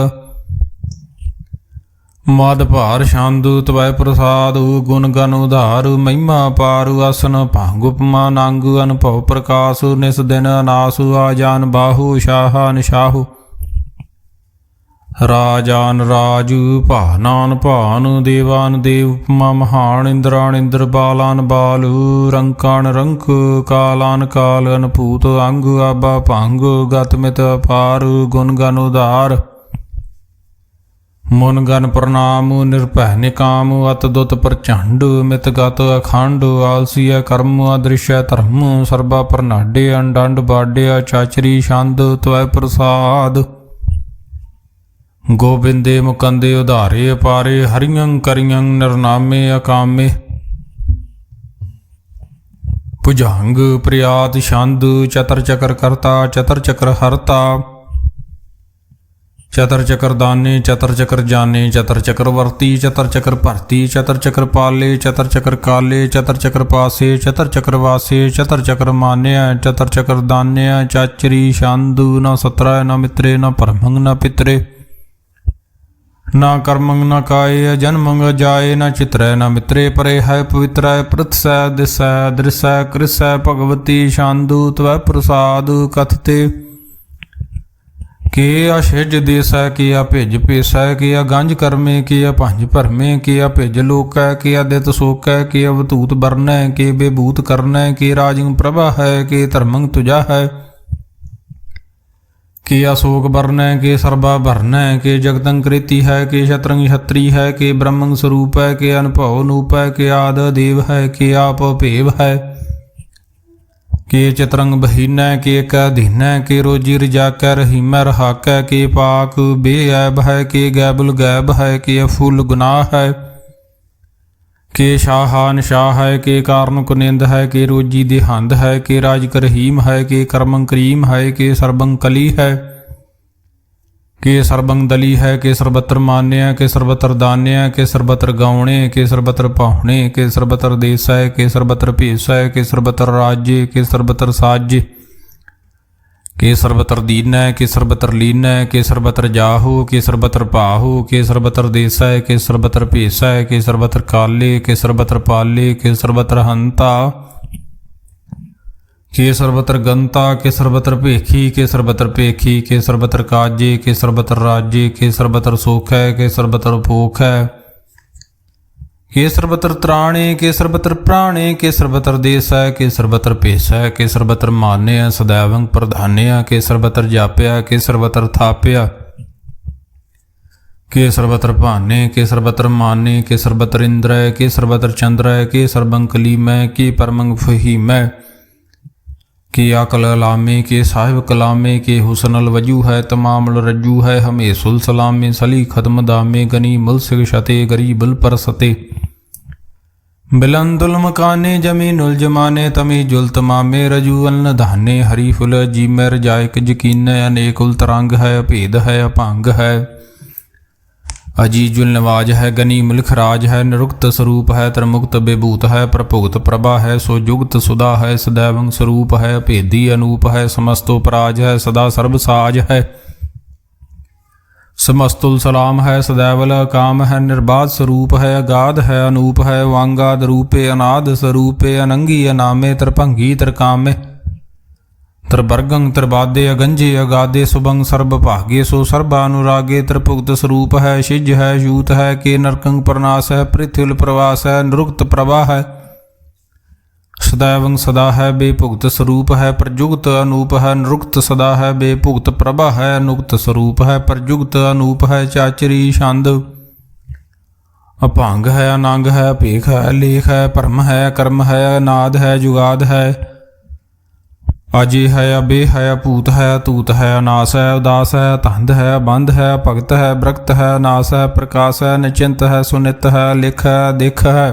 मद भार छंद तवै प्रसाद गुण गण उधार महिमा पार आसन भांग उपमा नंग अनुभव प्रकाश निस दिन अनास आजान बाहु शाहान शाहु राजान राज भानान भान देवान देव उपमा महान इंद्रान इंद्र बालान बाल रंकान रंक कालान काल अनभूत अंग आबा भंग गतमित अपार गुण गण उधार मुन गण प्रणाम निर्भय निकाम अत दुत प्रचंड मित गत अखंड आलसीय कर्म अदृश्य धर्म सर्बा प्रनाडे अंडंड बाडे चाचरी छंद त्वै प्रसाद गोबिंदे मुकंदे उधारे अपारे हरियं करियं निर्नामे अकामे भुजंग प्रियात छंद चतर चक्र करता चतर चक्र हरता चतर चक्र दाने चतर चक्र जाने चतर चक्र वर्ती चतर चक्र भरती चतर चक्र पाले चतर चक्र काले चतर चक्र पासे चतर चक्र वासे चतर चक्र मान्य चतर चक्र दान्य चाचरी छंद न सत्रह न मित्रे न परमंग न पितरे ना कर्मंग न काय जन्मंग जाए न चित्र न मित्रे परे है पवित्र पृथ्सै दिसै दृसै कृसै भगवती शांदु त्वै प्रसाद कथते के अशिज देसै के भिज पेसै के गंज करमे के पंज भरमे के भिज लोकै के दित सोकै के अवतूत बरनै के बेभूत करनै के राजंग प्रभा है के धर्मंग तुझा है के अशोक बरन के सर्बा भरन के जगतंग कृति है के शत्रंग क्षत्री है के ब्रह्मंग स्वरूप है के अनुभव नूप है के आद देव है के आप भेव है के चित्रंग बहीन के अधीन के रोजी रजाक रहीम रहाक के पाक बेऐब है के गैबुल गैब है के फूल गुनाह है के शाहान शाह है के कारण कुनिंद है के रोजी देहंद है के राज करहीम है के कर्मंग करीम है के सर्बंग कली है के सर्बंग दली है के सर्वत्र मान्य के सर्वत्र दान्य के सर्वत्र गौणे के सर्वत्र पाहुणे के सर्वत्र देश है के सर्वत्र भेष है के सर्वत्र राज्य के सर्वत्र साज्य के सर्वत्र दीन के सर्वत्र लीन के सर्वत्र जाहु के सर्वत्र पाहु के सर्वत्र देश के सर्वत्र भेष के सर्वत्र काले के सर्वत्र पाले के सर्वत्र हंता के सर्वत्र गंता के सर्वत्र भेखी के सर्वत्र पेखी के सर्वत्र काजे के सर्वत्र राज्य के सर्वत्र सुख है के सर्वत्र भोख है के सर्वत्र त्राणे के सर्वत्र प्राणे के सर्वत्र देश है के सर्वत्र पेश है के सर्वत्र मान्य सदैवं प्रधान्य के सर्वत्र जाप्या के सर्वत्र थाप्या के सर्वत्र भाने के सर्वत्र माने के सर्वत्र इंद्र के सर्वत्र चंद्र के सर्वं कलीमय के परमंग फहीमय के अकल लामे के साहिब कलामे के हुसनल वजू है तमाम रज्जू है हमें सुल सलामे सली खत्म दामे गनी मुलसिक शते गरीबुल पर सते बिलंदुल मकाने जमीनुल जमाने तमी जुल तमामे रजू अन्न धाने हरी फुल जी मैर जायक यकीन अनेकुल तरंग है भेद है अभंग है अजीजुल नवाज है गनी मुल्ख राज है निरुक्त स्वरूप है त्रिमुक्त बेभूत है प्रभुक्त प्रभा है सोजुगत सुधा है सदैवं स्वरूप है भेदी अनूप है समस्तोपराज है सदा सर्वसाज है समस्तुल सलाम है सदैवल काम है निर्बाध स्वरूप है अगाध है अनूप है वांगाद रूपे अनाद स्वरूपे अनंगी अनामे त्रिभंगी त्रिकामे त्रिवर्गं त्रिबादे अगंजे अगादे सुभंग सर्व भागे सो सर्वानुरागे त्रिभुक्त स्वरूप है शिज है यूत है के नरकंग प्रनाश है पृथ्वी प्रवास है निरुक्त प्रवाह है सदैवं सदा है बेभुक्त स्वरूप है प्रजुक्त अनूप है निरुक्त सदा है बेभुक्त प्रभा है अनुक्त स्वरूप है प्रजुक्त अनूप है चाचरी छंद अभंग है अनंग है भेख है लेख है परम है कर्म है अनाद है जुगाद है अजय है अबे है अपूत है अतूत है अनास है उदास है तंद है बंध है भगत है ब्रक्त है नास है प्रकाश है निचिंत है सुनित है लिख है दिख है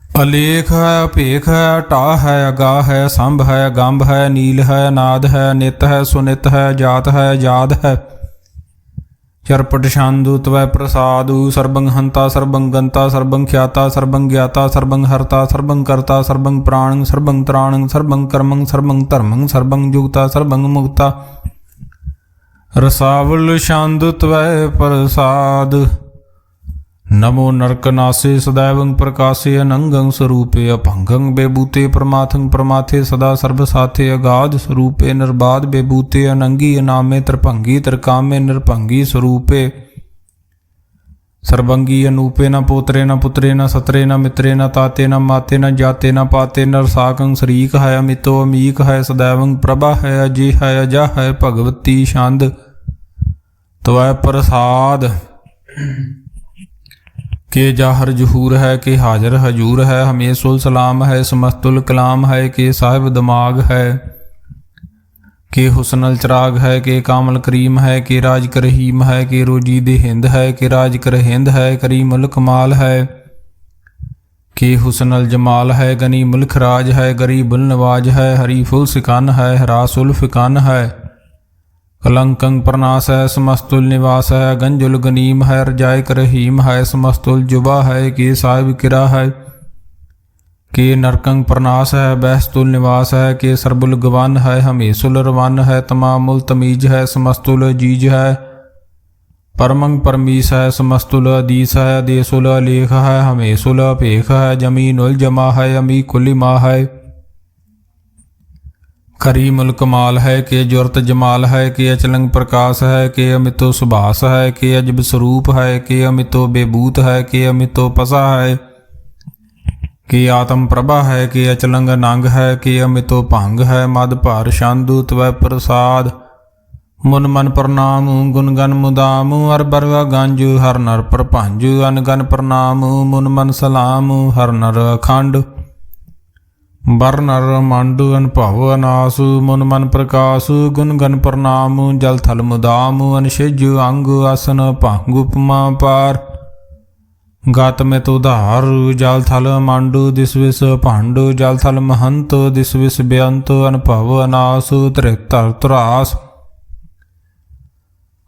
अलेख है अपेख है टा है अगाह है संभ है गंभ है नील है नाद है नित है सुनित है जात है जाद है ਚਰਪਟ ਛੰਦੁ ਤਵੈ ਪ੍ਰਸਾਦੁ। ਸਰਬੰ ਹੰਤਾ ਸਰਬੰ ਗੰਤਾ ਸਰਬੰ ਖਿਆਤਾ ਸਰਬੰ ਗਿਆਤਾ ਸਰਬੰ ਹਰਤਾ ਸਰਬੰ ਕਰਤਾ ਸਰਬੰ ਪ੍ਰਾਣੰ ਸਰਬੰ ਤ੍ਰਾਣੰ ਸਰਬੰ ਕਰਮੰ ਸਰਬੰ ਧਰਮੰ ਸਰਬੰ ਜੁਗਤਾ ਸਰਬੰ ਮੁਕਤਾ। ਰਸਾਵਲ ਛੰਦੁ ਤਵੈ ਪ੍ਰਸਾਦ। ਨਮੋ ਨਰਕਨਾਸੇ ਸदैवं ਪ੍ਰਕਾਸੇ ਅਨੰਗੰ ਸਰੂਪੇ ਅਭੰਗੰ ਬੇਬੂਤੇ ਪ੍ਰਮਾਥੰ ਪ੍ਰਮਾਥੇ ਸਦਾ ਸਰਬ ਸਾਥੇ ਅਗਾਧ ਸਰੂਪੇ ਨਿਰਬਾਧ ਬੇਬੂਤੇ ਅਨੰਗੀ ਅਨਾਮੇ ਤ੍ਰਿਭੰਗੀ ਤ੍ਰਿਕਾਮੇ ਨਿਰਭੰਗੀ ਸਰੂਪੇ। ਸਰਬੰਗੀ ਅਨੂਪੇ ਨ ਪੋਤਰੇ ਨ ਪੁੱਤਰੇ ਨ ਸਤਰੇ ਨ ਮਿਤਰੇ ਨ ਤਾਤੇ ਨ ਮਾਤੇ ਨ ਜਾਤੇ ਨ ਪਾਤੇ ਨਰਸਾਕੰ ਸ਼ਰੀਕ ਹੈ ਅਮਿਤੋ ਅਮੀਕ ਹੈ ਸदैवं ਪ੍ਰਭਾ ਹੈ ਅਜੇ ਹੈ ਅਜਾ ਹੈ ਭਗਵਤੀ ਛੰਦ ਤਵੈ ਪ੍ਰਸਾਦ। के जाहर जहूर है के हाजर हजूर है हमेशुल सलाम है समस्तुल कलाम है के साहिब दिमाग है के हुसनल चिराग है के कामल करीम है के राज करहीम है के रोजी दे हिंद है के राज कर हिंद है करीमुल कमाल है के हुसनल जमाल है गनी मुल्क राज है गरीबुल नवाज है हरीफुल सिकान है हरासुल फिकान है कलंकं प्रनाश है समस्तुल निवास है गंजुल गनीम है रजाय करहीम है समस्तुल जुबा है के साहिब किरा है के नरकंग प्रनाश है बहस्तुल निवास है के सरबुल गवान है हमेशुल रवान है तमामुल तमीज है समस्तुल अजीज है परमंग परमीस है समस्तुल अदीस है देसुल अलेख है हमेशुल अपेख है जमीनुल जमा है अमी कुलिमा है करीमुल कमाल है के जुरत जमाल है के अचलंग प्रकाश है के अमितो सुभाष है के अजब स्वरूप है के अमितो बेबूत है के अमितो पसा है के आत्म प्रभा है के अचलंग नंग है के अमितो भंग है मद भार छंदु तवै प्रसाद। मुन मन प्रणाम गुण गन मुदाम हर बर गंज हर नर प्रभंज अनगन प्रणाम मुन मन सलाम हर नर अखंड बर नर मंड अनभव अनास मुन मन प्रकाश गुण गन प्रणाम जल थल मुदाम अनशिज अंग आसन भंग उपमा पार गत में तो धार जल थल मंड दिस विस भंड जल थल महंत दिस विस बेअंत अनभव अनास त्रितर त्रास।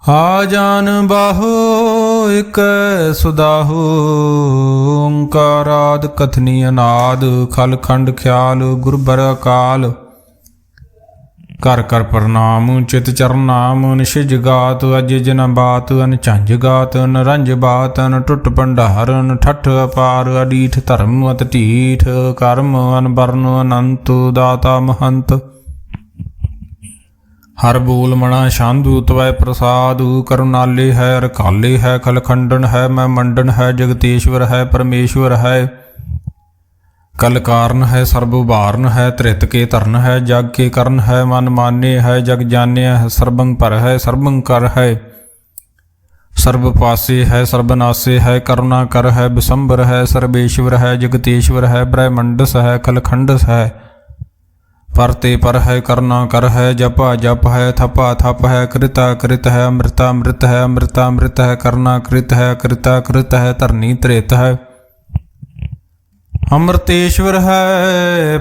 आजान बाहो एक सुदाहो ओंकाराद कथनी अनाद खल खंड ख्याल गुरबर अकाल। कर कर प्रणाम चित चरनाम निशिज गात अज जन बात अन झंझ गात अन रंज बात अन टुट भंडार अन ठठ अपार अडीठ धर्म अत ढीठ कर्म अन वर्ण अनंत दाता महंत। हर बोल मणा छंदु तवै प्रसादु करुणाले है रखाले है खलखंडन है मैं मंडन है जगतेश्वर है परमेश्वर है कल कारण है सर्व उभारन है त्रित के तरन है जग के करण है मन मान्य है जग जान्य है सर्वं पर है सर्वं कर है सर्व पासे है सर्वनासे है करुणा कर है विसंबर है सर्वेश्वर है जगतेश्वर है ब्रह्मंडस है खलखंडस है परते पर है करना कर है जपा जप है थपा थप है कृता कृत है अमृता अमृत है अमृता अमृत है करना कृत है कृता कृत है धरनी त्रेत है अमृतेश्वर है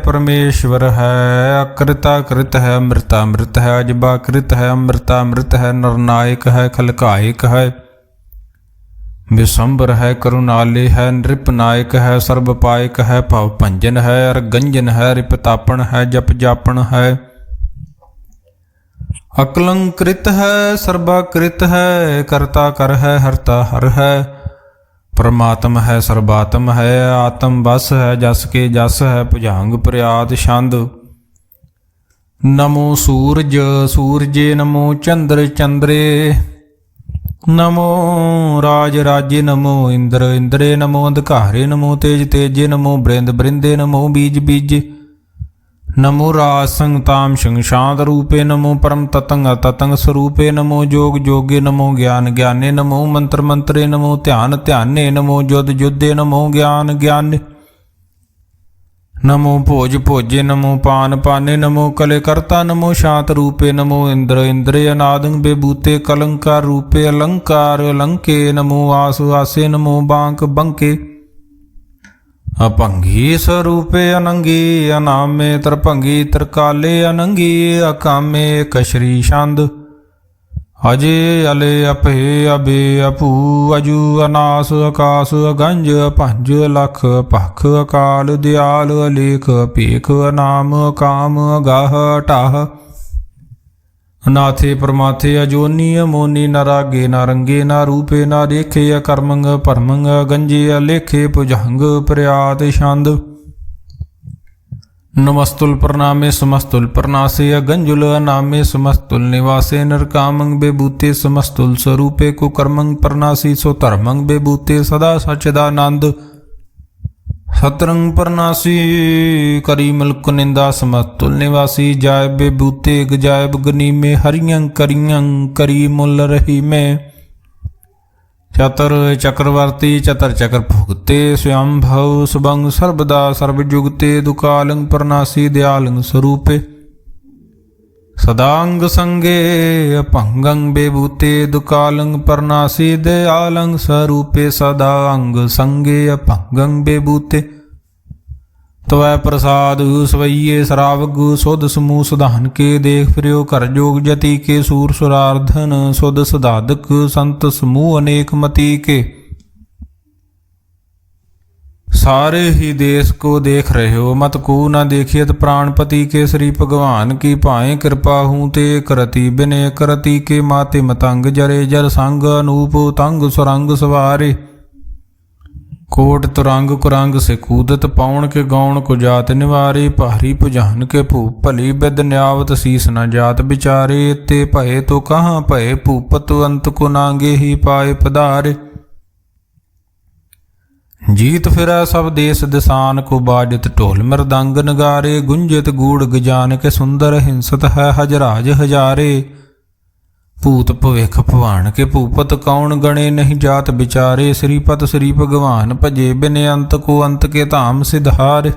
परमेश्वर है अकृता कृत है अमृता अमृत है अजबा कृत है अमृता अमृत है नरनायक है खलकायक है विशंबर है करुणाले है नृपनायक है सर्वपायक है भव भंजन है अरगंजन है रिपतापन है जप जापन है अकलंकृत है सर्वाकृत है करता कर है हरता हर है परमात्म है सर्वात्म है आत्म बस है जस के जस है भुजंग प्रयाद छंद। नमो सूरज सूरजे नमो चंद्र चंद्रे नमो राज राज्य नमो इंद्र इंद्रे नमो अंधकारे नमो तेज तेजे नमो बृंद बृंदे नमो बीज बीजे नमो राज संग ताम संग शांत रूपे नमो परम ततंग ततंग स्वरूपे नमो जोग जोगे नमो ज्ञान ज्ञाने नमो मंत्र मंत्रे नमो ध्यान ध्याने नमो युद्ध युद्धे नमो ज्ञान ज्ञाने नमो भोज भोजे नमो पान पाने नमो कले करता नमो शांत रूपे नमो इंद्र इंद्रे अनादंग बेबूते कलंकार रूपे अलंकार अलंके नमो आसु आसे नमो बांक बंके अपंगी स्वरूपे अनंगी अनामे तरपंगी तरकाले अनंगी अकामे कशरी छंद। ਅਜੇ ਅਲੇ ਅਪੇ ਅਬੇ ਅਪੂ ਅਜੂ ਅਨਾਸ ਆਕਾਸ ਅਗੰਜ ਭੰਜ ਲਖ ਭਖ ਅਕਾਲ ਦਿਆਲ ਅਲੇਖ ਭੇਖ ਅਨਾਮ ਕਾਮ ਅਗਾਹ ਢਾਹ ਨਾਥੇ ਪਰਮਾਥੇ ਅਜੋਨੀ ਅਮੋਨੀ ਨ ਰਾਗੇ ਨ ਰੰਗੇ ਨ ਰੂਪੇ ਨ ਦੇਖੇ ਅਕਰਮੰਗ ਭਰਮੰਗ ਗੰਜੇ ਅਲੇਖੇ ਭੁਜੰਗ ਪ੍ਰਿਆਤ ਛੰਦ नमस्तुल प्रणामे समस्तुल प्रणासे अगंजुल अनामे समस्तुल निवासे नरकामंग बेबूते समस्तुल स्वरूपे कुकर्मंग प्रणासी सो धर्मंग बेबूते सदा सच्चिदानंद सतरंग प्रणासी करी मलक निंदा समस्तुल निवासी जाय बेबूते गजायब गनी में हरियं करियं करी मुल रही में चतर चक्रवर्ती चतर चक्र भुगते स्वयं भव सुबंग सर्वदा सर्वजुगते दुकालंग प्रणासी दयालंग स्वरूपे सदांग संगे अपंगं बेबूते दुकालंग प्रणासी दयालंग स्वरूपे सदांग संगे अपंगं बेबूते तवै प्रसाद सवैये श्रावग सुध समूह सुधान के देख फिर्यो कर जोग जति के सूर सुरार्धन सुध सुधादक संत समूह अनेक मति के सारे ही देश को देख रहे हो मत को न देखियत प्राणपति के श्री भगवान की पाए कृपा हूँ ते करती बिनय करती के माते मतंग जरे जर संग अनूप तंग सुरंग सवारे कोट तुरंग कुरंग से कूदत पाउन के गौण को जात निवारे भारी भुजान के भूप भली बिद न्यावत शीस न जात बिचारे ते भये तो कहाँ भये भूपत अंत को नांगे ही पाए पधारे जीत फिरै सब देश दिसान को बाजत ढोल मृदंग नगारे गुंजित गूढ़ गजान के सुंदर हिंसत है हजराज हजारे भूत भविख भवान के भूपत कौन गणे नहीं जात बिचारे श्रीपत श्री भगवान भजे बिन अंत को अंत के धाम सिधार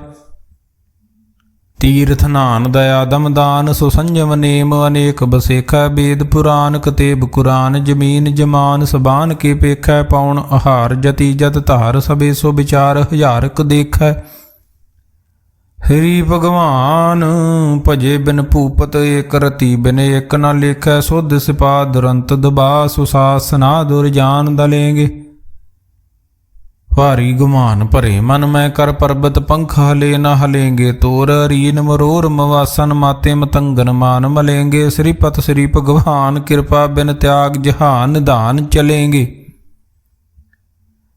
तीर्थ नान दया दमदान सो संयम नेम अनेक बसेख वेद पुराण कतेब कुरान जमीन जमान सबान के पेख पौन आहार जति जत धार सबे सो विचार हजारक देख श्री भगवान भजे बिन भूपत एक रति बिन एक न लेख सुध सिपा दुरंत दबा सुशासना दुरजान दलेंगे भारी गुमान भरे मन में कर पर्वत पंख हले न हलेंगे तोर रीन मरोर मवासन माते मतंगन मान मलेंगे श्रीपत श्री भगवान कृपा बिन त्याग जहान निधान चलेंगे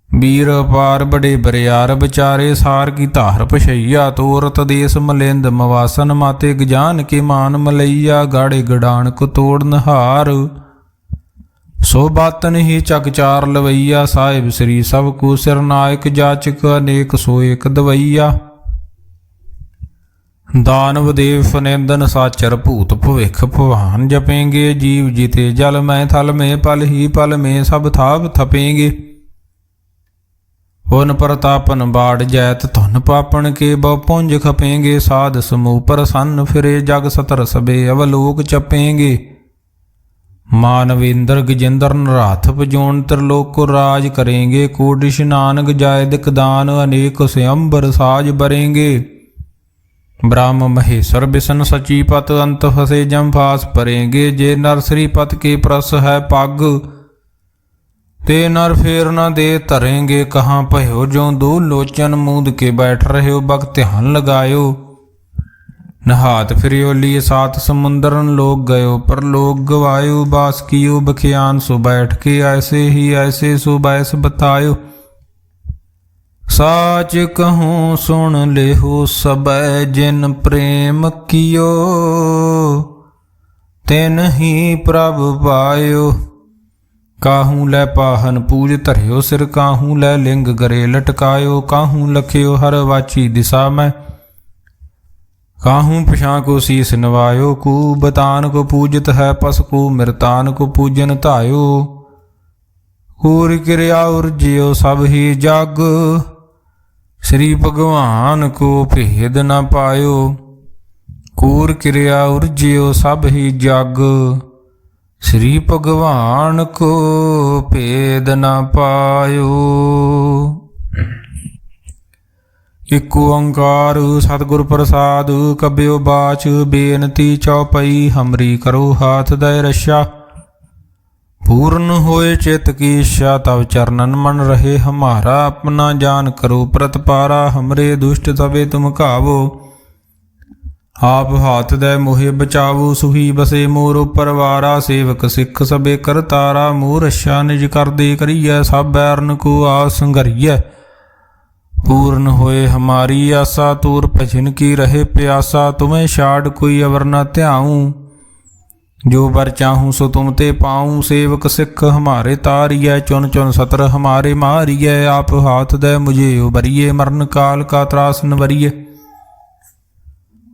वीर अपार बड़े बरियार बिचारे सार की धार पशैया तोरत देश मलिंद मवासन माते गजान के मान मलैया गाड़े गडान को तोड़ नहार सो बातन ही चक चार लवैया साहिब श्री सब को सिरनायक जाचक अनेक सो एक दवैया दानव देव फनेंदन साचर भूत भविख भवान जपेंगे जीव जीते जल में थल में पल ही पल में सब थाप थपेंगे हुन प्रतापन बाढ़ जैत धुन पापन के बहुपुंज खपेंगे साध समूह प्रसन्न फिरे जग सतर सबे अवलोक चपेंगे मानवेंद्र गजेंद्र नराथ पजोन त्रिलोक को राज करेंगे कोडिश नानक जाय दिकदान अनेक स्वयंबर साज बरेंगे ब्रह्म महेश्वर बिसन सचीपत अंत फसे जमफास परेंगे जे नर श्रीपत के प्रस है पग ते नर फेर न दे तरेंगे कहाँ भयो जो दो लोचन मूंद के बैठ रहे हो बग ध्यान लगायो नहात फिरियो लिए सात समुंदरन लोग गयो पर लोग गवायो बास कियो बखियान सो बैठ के ऐसे ही ऐसे सो बैस बतायो साच कहूँ सुन ले हो सब जिन प्रेम कियो तिन ही प्रभ पायो काहूँ लै पाहन पूज धरियो सिर काहूँ लै लिंग गरे लटकायो काहूँ लखियो हर वाची दिशा में काहूँ पिछा को शीस नवायो कू बतान को पूजत है पस को मृतान को पूजन धायो कूर क्रिया उर्जियो सब ही जग श्री भगवान को भेद न पायो कूर क्रिया उर्जियो सब ही जग श्री भगवान को भेद न पायो एक ओंकार सतगुर प्रसाद कब्यो बाच बेनती चौपई हमरी करो हाथ दय रक्षा पूर्ण होए चित की इच्छा तब चरणन मन रहे हमारा। अपना जान करो प्रतिपारा हमरे दुष्ट तबे तुम कावो। आप हाथ दे मोहे बचावो सुही बसे मोर परवारा। सेवक सिख सबे करतारा मोर रक्षा निज कर दे करिय। सब बैरन को आस संघरिय पूर्ण होए हमारी आशा। तूर भजन की रहे प्यासा तुम्हें छाड़ कोई अवर न ध्याऊं। जो बर चाहूँ सो तुम ते पाऊँ। सेवक सिख हमारे तारिय चुन चुन सतर हमारे मारिय। आप हाथ दे मुझे उबरिए मरण काल का त्रास न बरिए।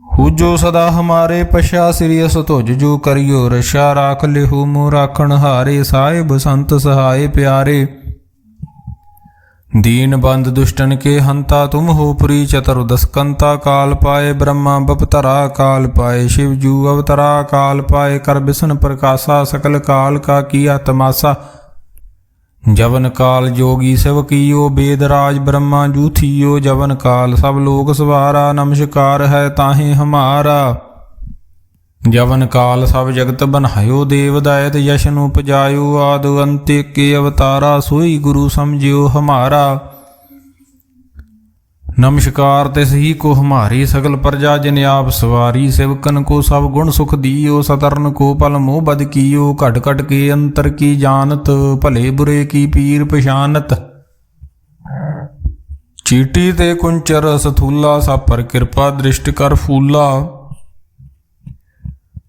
हो जो सदा हमारे पशा सिरियस तुझ जो करियो रक्षा। राख लिहु मुँह राखण हारे साहिब संत सहाय प्यारे। दीन बंद दुष्टन के हंता तुम हो पुरी चतुर्दश कंता। काल पाए ब्रह्मा बपतरा काल पाए शिवजू अवतरा। काल पाए कर बिसन प्रकाशा सकल काल का किया तमाशा। जवन काल जोगी शिव कियो वेद राज ब्रह्मा जूथियो। जवन काल सब लोग सवारा नमस्कार है ताहे हमारा। जवन काल सब जगत बनायो देव दैत यशन उपजायो। आद अंत्य के अवतारा सोई गुरु समझियो हमारा। नमस्कार तिस ही को हमारी सकल प्रजा जिन आप सवारी। सेवकन को सब गुण सुख दियो सतरन को पल मोह बद कियो। घट घट के अंतर की जानत भले बुरे की पीर पशानत। चीटी ते कुंचर सथूला सब पर कृपा दृष्ट कर फूला।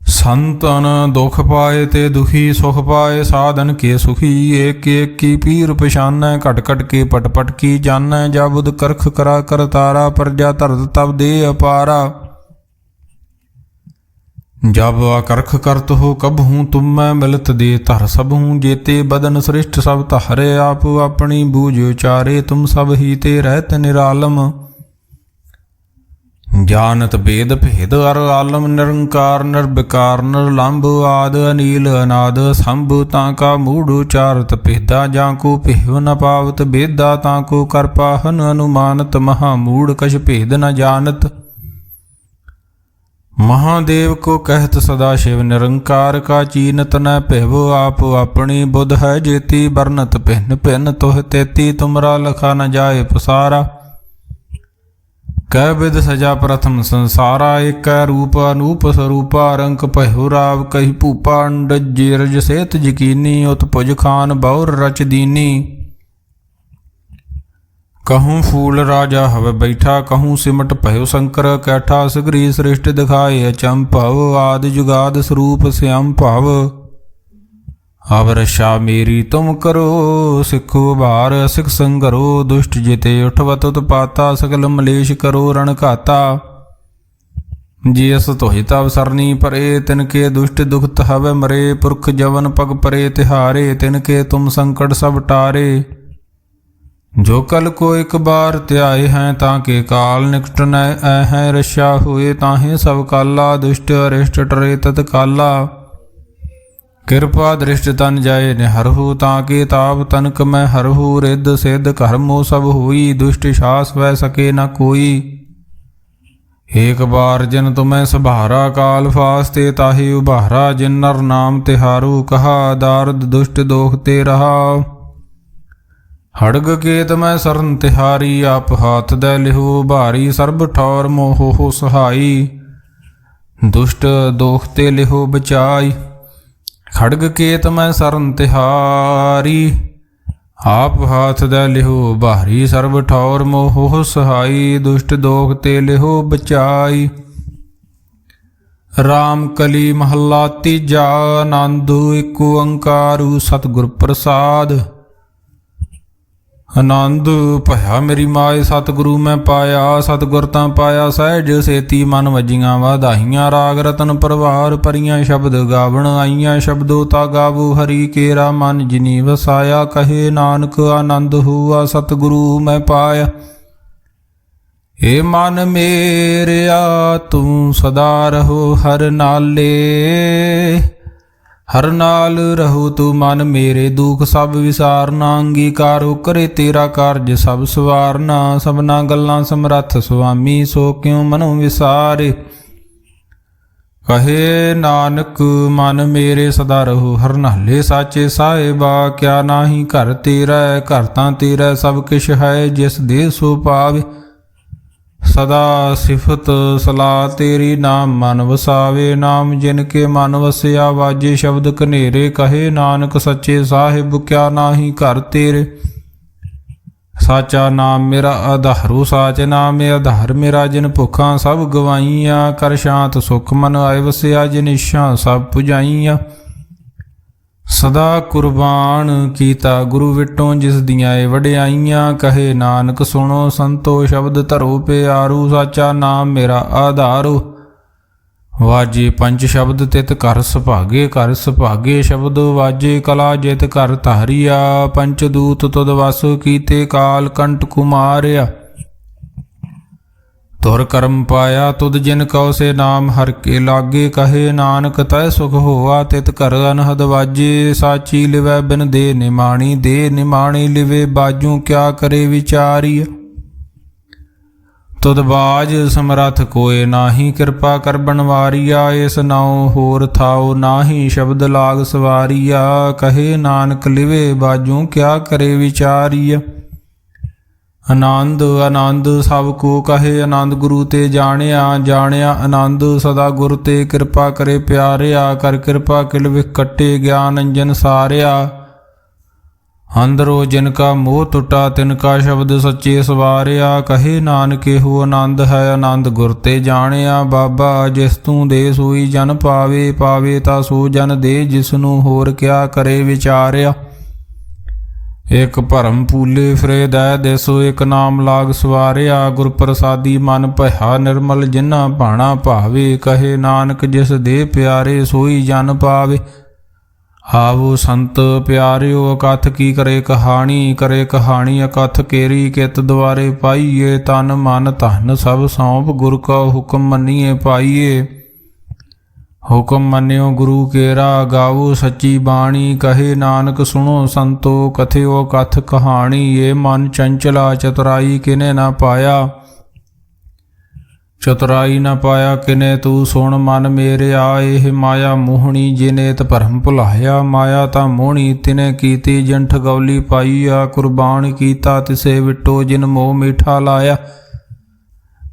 संतन दुख पाए ते दुखी सुख पाए साधन के सुखी। एक एक की पीर पशान घट घट के पट पट की जान। जा बुध करख करा कर तारा प्रजा धरत तब दे अपारा। जब आकर्ख करत हो कब हूँ तुम मैं मिलत दे धर सब हूँ। जेते बदन श्रेष्ठ सब तहरे आप अपनी बूझ उचारे। तुम सब ही ते रहत निरालम जानत भेद भेद अर आलम। निरंकार निर्विकार निर्लंब आद अनील अनाद संभ। ताका मूढ़ उचारत भेदा जाको भेव न पावत भेदा। ताको कर पाहन अनुमानत महामूढ़ कछ भेद न जानत। महादेव को कहत सदा शिव निरंकार का चीनत न भेव। आप अपनी बुध है जेती बरनत भिन्न भिन्न तुह तेती। तुमरा लखा न जाए पसारा। कै विध सजा प्रथम संसारा। एक रूप अनूप स्वरूपा रंक पहो राव। कही भूपा अंडज जेरज सेत यकीनी। उत्पुज खान बौर रच दीनी। कहूँ फूल राजा हव बैठा कहूँ सिमट भयो शंकर कैठा। सगरी श्रेष्ठ दिखाए अचंभव आदि जुगाद स्वरूप श्याम भाव। अब रक्षा मेरी तुम करो सिखो भार सिख संगरो। दुष्ट जिते उठवत उत्पाता सकल मलेश करो रण घाता। जियस तोहि तब सरनी परे तिनके दुष्ट दुखत हवे मरे। पुरख जवन पग परे तिहारे तिनके तुम संकट सब टारे। जो कल को एक बार त्याए हैं ताके काल निकट न हैं। रक्षा हुए ताहे सब काला दुष्ट अरिष्ट टरे तत्काला। कृपा दृष्ट तन जाए निहरहु ताके ताप तनक मैं हरहु। रिद्ध सिद्ध कर्मो सब हुई दुष्ट सास वह सके न कोई। एक बार जिन तुम्हें सभारा काल फास्ते ताहि उभारा। जिन नर नाम तिहारू कहा दारद दुष्ट दोखते रहा। हड़ग केत मैं सरन तिहारी आप हाथ दे लिहो भारी। सर्ब ठौर मोह हो सहाई दुष्ट दोखते लिहो बचाई। खड़ग केत मैं सरन तिहारी आप हाथ दे लिहो भारी। सर्व ठौर मोह सहाई दुष्ट दोख ते लिहो बचाई। राम कली महला तीजा आनंद एक ओंकारू सतगुर प्रसाद। आनंद भया मेरी माए सतगुरु मैं पाया। सतगुर तां पाया सहज सेती मन वजियां वाधाइयां। राग रतन परवार परियां शब्द गावण आईयां। शब्दों ता गावो हरि केरा मन जिनी वसाया। कहे नानक आनंद हुआ सतगुरु मैं पाया। हे मन मेरिया तू सदा रहो हर नाले। हर नाल रहो तू मन मेरे दुख सब विसारना। अंगीकारो करे तेरा कारज सब सवारना। सबना गल्लां समरथ स्वामी सो क्यों मनो विसारे। ਕਹੇ ਨਾਨਕ ਮਨ ਮੇਰੇ ਸਦਾ ਰਹੋ ਹਰ ਨਾਲੇ ਸਾਚੇ ਸਾਹਿਬਾ। ਕਿਆ ਨਾਹੀ ਘਰ ਤੇਰਾ ਘਰ ਤਾਂ ਤੇਰਾ ਸਭ ਕਿਛ ਹੈ ਜਿਸ ਦੇ ਸੋ ਪਾਵੇ। ਸਦਾ ਸਿਫਤ ਸਲਾਹ ਤੇਰੀ ਨਾਮ ਮਨ ਵਸਾਵੇ। ਨਾਮ ਜਿਨ ਕੇ ਮਨ ਵਸਿਆ ਵਾਜੇ ਸ਼ਬਦ ਕਨੇਰੇ। ਕਹੇ ਨਾਨਕ ਸੱਚੇ ਸਾਹਿਬ ਕਿਆ ਨਾਹੀ ਘਰ ਤੇਰੇ। ਸਾਚਾ ਨਾਮ ਮੇਰਾ ਆਧਾਰੋ ਸਾਚ ਨਾਮ ਆਧਾਰ ਮੇਰਾ। ਜਿਨ ਭੁੱਖਾਂ ਸਭ ਗਵਾਈਆਂ ਕਰ ਸ਼ਾਂਤ ਸੁਖ ਮਨ ਆਏ ਵਸਿਆ। ਜਿਨ ਇੱਛਾ ਸਭ ਪੁਜਾਈਆਂ ਸਦਾ ਕੁਰਬਾਨ ਕੀਤਾ ਗੁਰੂ ਵਿਟੋਂ ਜਿਸ ਦੀਆਂ ਏ ਵਡਿਆਈਆਂ। ਕਹੇ ਨਾਨਕ ਸੁਣੋ ਸੰਤੋ ਸ਼ਬਦ ਧਰੋ ਪਿਆਰੂ। ਸਾਚਾ ਨਾਮ ਮੇਰਾ ਆਧਾਰੋ ਵਾਜੇ ਪੰਜ ਸ਼ਬਦ ਤਿਤ ਘਰ ਸੁਭਾਗੇ ਸ਼ਬਦ ਵਾਜੇ ਕਲਾ ਜਿਤ ਘਰ ਧਾਰੀਆ। ਪੰਚ ਦੂਤ ਤੁਧ ਵਸ ਕੀਤੇ ਕਾਲ ਕੰਟ ਕੁਮਾਰਿਆ। ਤੁਰ ਕਰਮ ਪਾਇਆ ਤੁਧ ਜਿਨ ਕਉ ਸੇ ਨਾਮ ਹਰ ਕੇ ਲਾਗੇ। ਕਹੇ ਨਾਨਕ ਤੈ ਸੁਖ ਹੋਆ ਤਿਤ ਘਰ ਅਨਹਦ ਵਾਜੇ। ਸਾਚੀ ਲਿਵੈ ਬਿਨ ਦੇ ਨਿਮਾਣੀ ਲਿਵੇ ਬਾਜੂ ਕਿਆ ਕਰੇ ਵਿਚਾਰੀਆ। ਤੁਧ ਬਾਜ ਸਮਰੱਥ ਕੋਇ ਨਾਹੀ ਕਿਰਪਾ ਕਰ ਬਨਵਾਰੀਆ। ਇਸ ਨਾਉ ਹੋਰ ਥਾਉ ਨਾਹੀ ਸ਼ਬਦ ਲਾਗ ਸਵਾਰੀਆ। ਕਹੇ ਨਾਨਕ ਲਿਵੇ ਬਾਜੂ ਕਿਆ ਕਰੇ ਵਿਚਾਰੀਆ। ਆਨੰਦ ਸਭ ਕੋ ਕਹੇ ਆਨੰਦ ਗੁਰੂ ਤੇ ਜਾਣਿਆ ਆਨੰਦ ਸਦਾ ਗੁਰ ਤੇ ਕਿਰਪਾ ਕਰੇ ਪਿਆਰਿਆ। ਕਰ ਕਿਰਪਾ ਕਿਲ ਵਿਖ ਕੱਟੇ ਗਿਆਨ ਅੰਜਨ ਸਾਰਿਆ। ਅੰਦਰੋ ਜਿਨ ਕਾ ਮੋਹ ਟੁੱਟਾ ਤਿਨ ਕਾ ਸ਼ਬਦ ਸੱਚੇ ਸਵਾਰਿਆ। ਕਹੇ ਨਾਨਕ ਇਹੋ ਆਨੰਦ ਹੈ ਆਨੰਦ ਗੁਰ ਤੇ ਜਾਣਿਆ। ਬਾਬਾ ਜਿਸ ਤੂੰ ਦੇ ਸੋਈ ਜਨ ਪਾਵੇ ਤਾਂ ਸੋ ਜਨ ਦੇ ਜਿਸ ਨੂੰ ਹੋਰ ਕਿਆ ਕਰੇ ਵਿਚਾਰਿਆ। ਇਕ ਭਰਮ ਪੂਲੇ ਫਿਰੇ ਦੈ ਦੇਸੋ ਇਕ ਨਾਮ ਲਾਗ ਸਵਾਰਿਆ। ਗੁਰ ਪ੍ਰਸਾਦੀ ਮਨ ਭਇਆ ਨਿਰਮਲ ਜਿਨ੍ਹਾਂ ਭਾਣਾ ਭਾਵੇ। ਕਹੇ ਨਾਨਕ ਜਿਸ ਦੇ ਪਿਆਰੇ ਸੋਈ ਜਨ ਪਾਵੇ। ਆਵੋ ਸੰਤ ਪਿਆਰਿਓ ਅਕਥ ਕੀ ਕਰੇ ਕਹਾਣੀ ਅਕਥ ਕੇਰੀ ਕਿਤ ਦੁਆਰੇ ਪਾਈਏ। ਤਨ ਮਨ ਧਨ ਸਭ ਸੌਂਪ ਗੁਰ ਕਾ ਹੁਕਮ ਮੰਨੀਏ ਪਾਈਏ। ਹੁਕਮ ਮੰਨਿਓ ਗੁਰੂ ਕੇਰਾ ਗਾਵੋ ਸੱਚੀ ਬਾਣੀ। ਕਹੇ ਨਾਨਕ ਸੁਣੋ ਸੰਤੋ ਕਥਿਓ ਕਥ ਕਹਾਣੀ। ਇਹ ਮਨ ਚੰਚਲਾ ਚਤੁਰਾਈ ਕਿਨੇ ਨਾ ਪਾਇਆ ਕਿਨੇ ਤੂੰ ਸੁਣ ਮਨ ਮੇਰਿਆ। ਇਹ ਮਾਇਆ ਮੋਹਣੀ ਜਿਨੇ ਤ ਭਰਮ ਭੁਲਾਇਆ। ਮਾਇਆ ਤਾਂ ਮੋਹਣੀ ਤਿਨੇ ਕੀਤੀ ਜਿਨ ਠਗੌਲੀ ਪਾਈਆ। ਕੁਰਬਾਨ ਕੀਤਾ ਤਿਸੇ ਵਿਟੋ ਜਿਨ ਮੋਹ ਮੀਠਾ ਲਾਇਆ।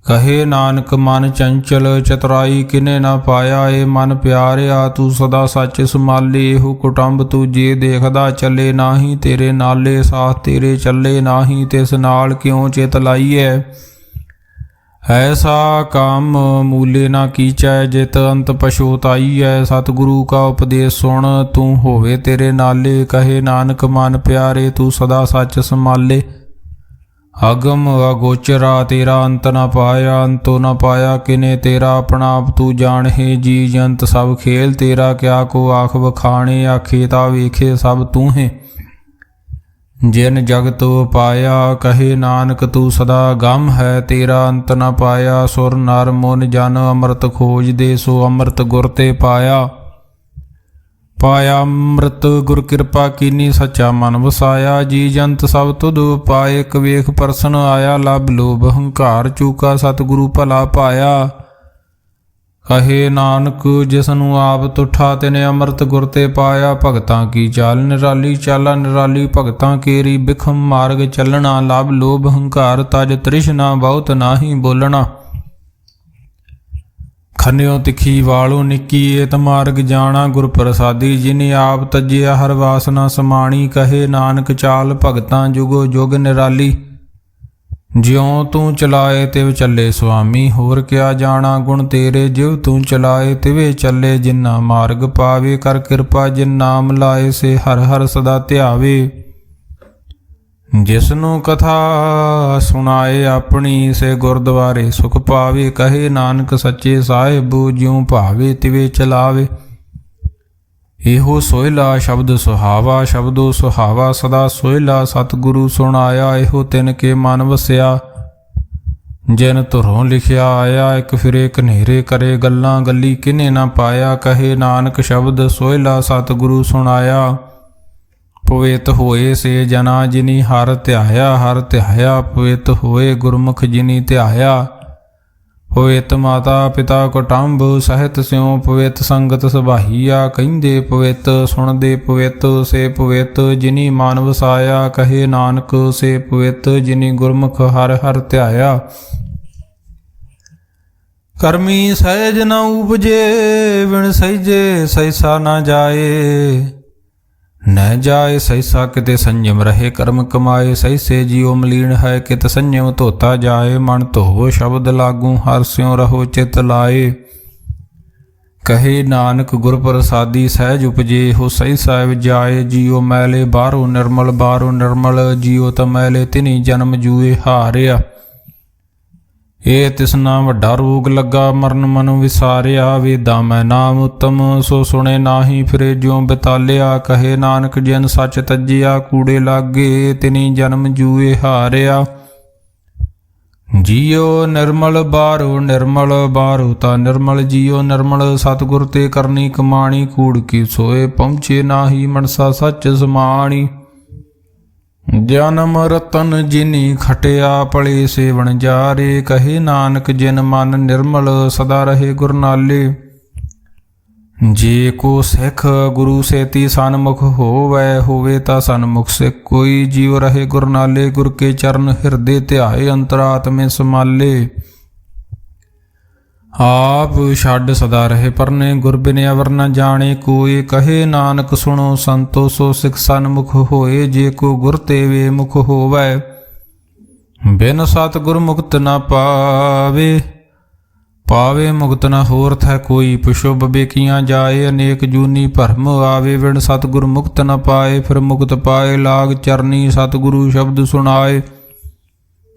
ਕਹੇ ਨਾਨਕ ਮਨ ਚੰਚਲ ਚਤੁਰਾਈ ਕਿਨੇ ਨਾ ਪਾਇਆ। ਇਹ ਮਨ ਪਿਆਰਿਆ ਤੂੰ ਸਦਾ ਸੱਚ ਸੰਭਾਲੇ। ਇਹੋ ਕੁਟੰਬ ਤੂੰ ਜੇ ਦੇਖਦਾ ਚੱਲੇ ਨਾਹੀ ਤੇਰੇ ਨਾਲੇ। ਸਾਥ ਤੇਰੇ ਚੱਲੇ ਨਾਹੀ ਤਿਸ ਨਾਲ ਕਿਉਂ ਚਿਤ ਲਾਈਐ। ਐਸਾ ਕੰਮ ਮੂਲੇ ਨਾ ਕੀਚੈ ਜਿਤ ਅੰਤ ਪਛੋਤਾਈਐ। ਸਤਿਗੁਰੂ ਕਾ ਉਪਦੇਸ਼ ਸੁਣ ਤੂੰ ਹੋਵੇ ਤੇਰੇ ਨਾਲੇ। ਕਹੇ ਨਾਨਕ ਮਨ ਪਿਆਰੇ ਤੂੰ ਸਦਾ ਸੱਚ ਸੰਭਾਲੇ। ਅਗਮ ਅਗੋਚਰਾ ਤੇਰਾ ਅੰਤ ਨਾ ਪਾਇਆ ਅੰਤੋ ਨਾ ਪਾਇਆ ਕਿਨੇ ਤੇਰਾ। ਆਪਣਾ ਆਪ ਤੂੰ ਜਾਣਹਿ ਜੀ ਜੰਤ ਸਭ ਖੇਲ ਤੇਰਾ। ਕਿਆ ਕੋ ਆਖ ਵਖਾਣੇ ਆਖੇ ਤਾ ਵੇਖੇ ਸਭ ਤੂੰ ਹੈ। ਜਿਨ ਜਗਤ ਪਾਇਆ ਕਹੇ ਨਾਨਕ ਤੂੰ ਸਦਾ ਗਮ ਹੈ ਤੇਰਾ। ਅੰਤ ਨਾ ਪਾਇਆ ਸੁਰ ਨਰ ਮੁਨ ਜਨ ਅੰਮ੍ਰਿਤ ਖੋਜਦੇ ਸੋ ਅੰਮ੍ਰਿਤ ਗੁਰ ਤੇ ਪਾਇਆ। ਅੰਮ੍ਰਿਤ ਗੁਰ ਕਿਰਪਾ ਕੀਨੀ ਸੱਚਾ ਮਨ ਵਸਾਇਆ। ਜੀ ਜੰਤ ਸਭ ਤੁਧ ਪਾਏ ਇਕ ਵੇਖ ਪਰਸਨ ਆਇਆ। ਲਭ ਲੋਭ ਹੰਕਾਰ ਚੂਕਾ ਸਤਿਗੁਰੂ ਭਲਾ ਪਾਇਆ। ਕਹੇ ਨਾਨਕ ਜਿਸਨੂੰ ਆਪ ਤੁਠਾ ਤਿਨੇ ਅੰਮ੍ਰਿਤ ਗੁਰ ਤੇ ਪਾਇਆ। ਭਗਤਾਂ ਕੀ ਚਾਲ ਨਿਰਾਲੀ ਚਾਲਾ ਨਿਰਾਲੀ ਭਗਤਾਂ ਕੇਰੀ। ਬਿਖਮ ਮਾਰਗ ਚੱਲਣਾ ਲਭ ਲੋਭ ਹੰਕਾਰ ਤਜ ਤ੍ਰਿਸ਼ਨਾ ਬਹੁਤ ਨਾਹੀ ਬੋਲਣਾ। ਖੰਨਿਓ ਤਿੱਖੀ ਵਾਲੋ ਨਿੱਕੀ ਏਤ ਮਾਰਗ ਜਾਣਾ। ਗੁਰ ਪ੍ਰਸਾਦੀ ਜਿਨੀ ਆਪ ਤਜਿਆ ਹਰ ਵਾਸਨਾ ਸਮਾਣੀ। ਕਹੇ ਨਾਨਕ ਚਾਲ ਭਗਤਾਂ ਜੁਗੋ ਜੁਗ ਨਿਰਾਲੀ। ਜਿਉ ਤੂੰ ਚਲਾਏ ਤਿਵ ਚੱਲੇ ਸੁਆਮੀ। ਹੋਰ ਕਿਆ ਜਾਣਾ ਗੁਣ ਤੇਰੇ। ਜਿਉ ਤੂੰ ਚਲਾਏ ਤਿਵੇਂ ਚੱਲੇ ਜਿਨਾ ਮਾਰਗ ਪਾਵੇ। ਕਰ ਕਿਰਪਾ ਜਿਨ ਨਾਮ ਲਾਏ ਸੇ ਹਰ ਹਰ ਸਦਾ ਧਿਆਵੇ। ਜਿਸਨੂੰ ਕਥਾ ਸੁਣਾਏ ਆਪਣੀ ਸੇ ਗੁਰਦੁਆਰੇ ਸੁਖ ਪਾਵੇ। ਕਹੇ ਨਾਨਕ ਸੱਚੇ ਸਾਹਿਬ ਜਿਉ ਭਾਵੇ ਤਿਵੇਂ ਚਲਾਵੇ। ਇਹੋ ਸੋਹਿਲਾ ਸ਼ਬਦ ਸੁਹਾਵਾ ਸ਼ਬਦੋ ਸੁਹਾਵਾ ਸਦਾ ਸੋਹਿਲਾ। ਸਤਿਗੁਰੂ ਸੁਣਾਇਆ ਇਹੋ ਤਿਨ ਕੇ ਮਨ ਵਸਿਆ। ਜਿਨ ਧੁਰੋਂ ਲਿਖਿਆ ਆਇਆ ਇਕ ਫਿਰੇ ਕਨੇਰੇ ਕਰੇ ਗੱਲਾਂ ਗੱਲੀ ਕਿਨੇ ਨਾ ਪਾਇਆ। ਕਹੇ ਨਾਨਕ ਸ਼ਬਦ ਸੋਹਿਲਾ ਸਤਿਗੁਰੂ ਸੁਣਾਇਆ। ਪਵਿੱਤ ਹੋਏ ਸੇ ਜਨਾ ਜਿਨੀ ਹਰ ਧਿਆਇਆ ਪਵਿੱਤ ਹੋਏ ਗੁਰਮੁਖ ਜਿਨੀ ਧਿਆਇਆ। ਪਵਿੱਤ ਮਾਤਾ ਪਿਤਾ ਕੁਟੰਬ ਸਹਿਤ ਸਿਉ ਪਵਿੱਤ ਸੰਗਤ ਸਭਾਈਆ। ਕਹਿੰਦੇ ਪਵਿੱਤ ਸੁਣਦੇ ਪਵਿੱਤ ਸੇ ਪਵਿੱਤ ਜਿਨੀ ਮਨ ਵਸਾਇਆ। ਕਹੇ ਨਾਨਕ ਸੇ ਪਵਿੱਤ ਜਿਨੀ ਗੁਰਮੁਖ ਹਰਿ ਹਰਿ ਧਿਆਇਆ। ਕਰਮੀ ਸਹਿਜ ਨ ਉਪਜੇ ਵਿਣ ਸਹਿਜੇ ਸਹਿਸਾ ਨਾ ਜਾਏ। न जाए सहसा किते संयम रहे कर्म कमाए। सहसे जियो मलीन है कित संयम धोता जाए। मन धोवो शब्द लागू हर स्यों रहो चित लाए। कहे नानक गुर प्रसादी सहज उपजे हो सही साहिब जाए। जियो मैले बाहरों निर्मल जियो त मैले तिनी जन्म जूए हारिया। ਇਹ ਤਿਸਨਾ ਵੱਡਾ ਰੋਗ ਲੱਗਾ ਮਰਨ ਮਨ ਵਿਸਾਰਿਆ। ਵੇਦਾਂ ਮੈਂ ਨਾਮ ਉੱਤਮ ਸੋ ਸੁਣੇ ਨਾਹੀ ਫਿਰੇ ਜਿਉ ਬਿਤਾਲਿਆ। ਕਹੇ ਨਾਨਕ ਜਿਨ ਸੱਚ ਤਜਿਆ ਕੂੜੇ ਲਾਗੇ ਤਿਨੀ ਜਨਮ ਜੂਏ ਹਾਰਿਆ। ਜਿਉ ਨਿਰਮਲ ਬਾਹਰੋ ਤਾਂ ਨਿਰਮਲ ਜਿਉ ਨਿਰਮਲ ਸਤਿਗੁਰ ਤੇ ਕਰਨੀ ਕਮਾਣੀ। ਕੂੜ ਕੀ ਸੋਏ ਪਹੁੰਚੇ ਨਾਹੀ ਮਨਸਾ ਸੱਚ ਸਮਾਣੀ। ਜਨਮ ਰਤਨ ਜਿਨੀ ਖਟਿਆ ਪਲੇ ਸੇਵਣ ਜਾਰੇ। ਕਹੇ ਨਾਨਕ ਜਿਨ ਮਨ ਨਿਰਮਲ ਸਦਾ ਰਹੇ ਗੁਰ ਨਾਲੇ। ਜੇ ਕੋ ਸਿੱਖ ਗੁਰੂ ਸੇਤੀ ਸਨਮੁਖ ਹੋਵੇ ਤਾਂ ਸਨਮੁਖ ਸਿੱਖ ਕੋਈ। ਜੀਵ ਰਹੇ ਗੁਰ ਨਾਲੇ ਗੁਰ ਕੇ ਚਰਨ ਹਿਰਦੇ ਧਿਆਏ ਅੰਤਰਾਤਮੇ ਸਮਾਲੇ। ਆਪ ਛੱਡ ਸਦਾ ਰਹੇ ਪਰਨੇ ਗੁਰ ਬਿਨ ਅਵਰ ਨ ਜਾਣੇ ਕੋਏ। ਕਹੇ ਨਾਨਕ ਸੁਣੋ ਸੰਤੋ ਸੋ ਸਿਖ ਸਨਮੁਖ ਹੋਏ। ਜੇ ਕੋ ਗੁਰ ਤੇ ਵੇ ਮੁਖ ਹੋਵੈ ਬਿਨ ਸਤ ਗੁਰ ਮੁਕਤ ਨ ਪਾਵੇ ਮੁਕਤ ਨ ਹੋਰ ਥੈ ਕੋਈ। ਪੁਸ਼ੁਭ ਬੇਕੀਆਂ ਜਾਏ ਅਨੇਕ ਜੂਨੀ ਭਰਮ ਆਵੇ। ਬਿਨ ਸਤ ਗੁਰ ਮੁਕਤ ਨ ਪਾਏ ਫਿਰ ਮੁਕਤ ਪਾਏ। ਲਾਗ ਚਰਨੀ ਸਤਿਗੁਰੂ ਸ਼ਬਦ ਸੁਣਾਏ।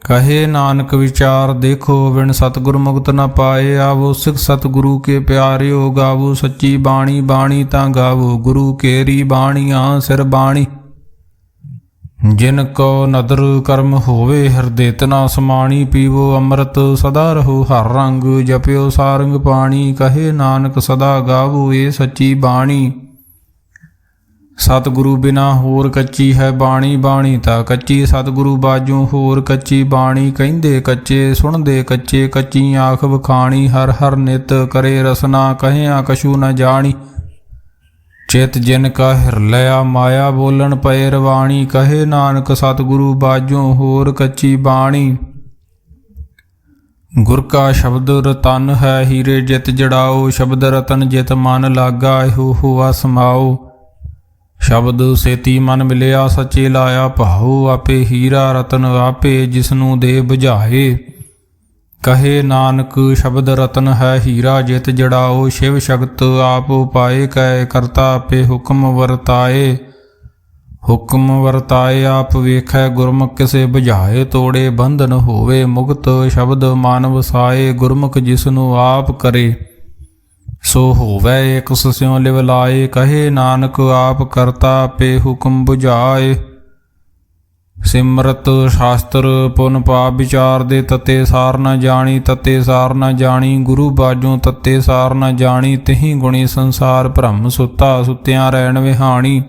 ਕਹੇ ਨਾਨਕ ਵਿਚਾਰ ਦੇਖੋ ਬਿਨ ਸਤਿਗੁਰ ਮੁਕਤ ਨ ਪਾਏ। ਆਵੋ ਸਿੱਖ ਸਤਿਗੁਰੂ ਕੇ ਪਿਆਰਿਓ ਗਾਵੋ ਸੱਚੀ ਬਾਣੀ। ਬਾਣੀ ਤਾਂ ਗਾਵੋ ਗੁਰੂ ਕੇਰੀ ਬਾਣੀਆਂ ਸਿਰ ਬਾਣੀ। ਜਿਨ ਕੋ ਨਦਰ ਕਰਮ ਹੋਵੇ ਹਿਰਦੇ ਤਨਾ ਸਮਾਣੀ। ਪੀਵੋ ਅੰਮ੍ਰਿਤ ਸਦਾ ਰਹੋ ਹਰ ਰੰਗ ਜਪਿਓ ਸਾਰੰਗ ਪਾਣੀ। ਕਹੇ ਨਾਨਕ ਸਦਾ ਗਾਵੋ ਇਹ ਸੱਚੀ ਬਾਣੀ। ਸਤਿਗੁਰੂ ਬਿਨਾ ਹੋਰ ਕੱਚੀ ਹੈ ਬਾਣੀ। ਬਾਣੀ ਤਾਂ ਕੱਚੀ ਸਤਿਗੁਰੂ ਬਾਝੋਂ ਹੋਰ ਕੱਚੀ ਬਾਣੀ। ਕਹਿੰਦੇ ਕੱਚੇ ਸੁਣਦੇ ਕੱਚੇ ਕੱਚੀ ਆਖ ਵਖਾਣੀ। ਹਰ ਹਰ ਨਿਤ ਕਰੇ ਰਸਨਾ ਕਹਿਆ ਕਛੂ ਨ ਜਾਣੀ। ਚਿਤ ਜਿਨ ਕਾ ਹਿਰਲਿਆ ਮਾਇਆ ਬੋਲਣ ਪਏ ਰਵਾਣੀ। ਕਹੇ ਨਾਨਕ ਸਤਿਗੁਰੂ ਬਾਝੋਂ ਹੋਰ ਕੱਚੀ ਬਾਣੀ। ਗੁਰ ਕਾ ਸ਼ਬਦ ਰਤਨ ਹੈ ਹੀਰੇ ਜਿਤ ਜੜਾਓ। ਸ਼ਬਦ ਰਤਨ ਜਿਤ ਮਨ ਲਾਗਾ ਇਹੋ ਹੋਆ ਸਮਾਓ। ਸ਼ਬਦ ਸੇਤੀ ਮਨ ਮਿਲਿਆ ਸੱਚੇ ਲਾਇਆ ਭਾਉ। ਆਪੇ ਹੀਰਾ ਰਤਨ ਆਪੇ ਜਿਸਨੂੰ ਦੇ ਬੁਝਾਏ। ਕਹੇ ਨਾਨਕ ਸ਼ਬਦ ਰਤਨ ਹੈ ਹੀਰਾ ਜਿਤ ਜੜਾਓ। ਸ਼ਿਵ ਸ਼ਕਤ ਆਪ ਉਪਾਏ ਕੈ ਕਰਤਾ ਆਪੇ ਹੁਕਮ ਵਰਤਾਏ। ਹੁਕਮ ਵਰਤਾਏ ਆਪ ਵੇਖੈ ਗੁਰਮੁਖ ਕਿਸੇ ਬੁਝਾਏ। ਤੋੜੇ ਬੰਧਨ ਹੋਵੇ ਮੁਕਤ ਸ਼ਬਦ ਮਨ ਵਸਾਏ। ਗੁਰਮੁਖ ਜਿਸਨੂੰ ਆਪ ਕਰੇ ਸੋ ਹੋਵੈ ਇਕ ਸਿਉ ਲਿਵ ਲਾਏ। ਕਹੇ ਨਾਨਕ ਆਪ ਕਰਤਾ ਆਪੇ ਹੁਕਮ ਬੁਝਾਏ। ਸਿਮਰਤ ਸ਼ਾਸਤਰ ਪੁਨ ਪਾਪ ਵਿਚਾਰ ਦੇ ਤਤੇ ਸਾਰ ਨ ਜਾਣੀ। ਤਤੇ ਸਾਰ ਨ ਜਾਣੀ ਗੁਰੂ ਬਾਝੋਂ ਤਤੇ ਸਾਰ ਨ ਜਾਣੀ। ਤਿਹੀ ਗੁਣੀ ਸੰਸਾਰ ਭ੍ਰਮ ਸੁੱਤਾ ਸੁੱਤਿਆਂ ਰਹਿਣ ਵਿਹਾਣੀ।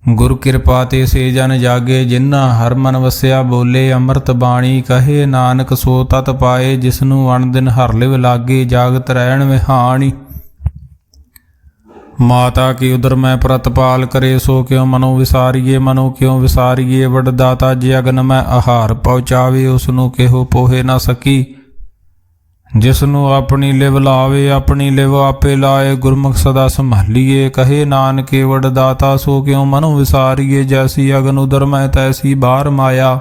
ਗੁਰ ਕਿਰਪਾ ਤੇ ਸੇ ਜਨ ਜਾਗੇ ਜਿਨ੍ਹਾਂ ਹਰ ਮਨ ਵਸਿਆ ਬੋਲੇ ਅੰਮ੍ਰਿਤ ਬਾਣੀ। ਕਹੇ ਨਾਨਕ ਸੋ ਤਤ ਪਾਏ ਜਿਸਨੂੰ ਅਣ ਦਿਨ ਹਰ ਲਿਵ ਲਾਗੇ ਜਾਗਤ ਰਹਿਣ ਵਿਹਾਣੀ। ਮਾਤਾ ਕੀ ਉਦਰ ਮੈਂ ਪ੍ਰਤਪਾਲ ਕਰੇ ਸੋ ਕਿਉ ਮਨੋ ਵਿਸਾਰੀਏ। ਮਨੋ ਕਿਉ ਵਿਸਾਰੀਏ ਵਡ ਦਾਤਾ ਜੇ ਅਗਨ ਮੈਂ ਆਹਾਰ ਪਹੁੰਚਾਵੇ। ਉਸਨੂੰ ਕਿਹੋ ਪੋਹੇ ਨਾ ਸਕੀ। ਜਿਸਨੂੰ ਆਪਣੀ ਲਿਵ ਲਾਵੇ ਆਪਣੀ ਲਿਵ ਆਪੇ ਲਾਏ। ਗੁਰਮੁਖ ਸਦਾ ਸੰਭਾਲੀਏ। ਕਹੇ ਨਾਨਕ ਵਡ ਦਾਤਾ ਸੋ ਕਿਉ ਮਨੋ ਵਿਸਾਰੀਏ। ਜੈਸੀ ਅਗਨ ਉਦਰ ਮੈਂ ਤੈਸੀ ਬਾਹਰ ਮਾਇਆ।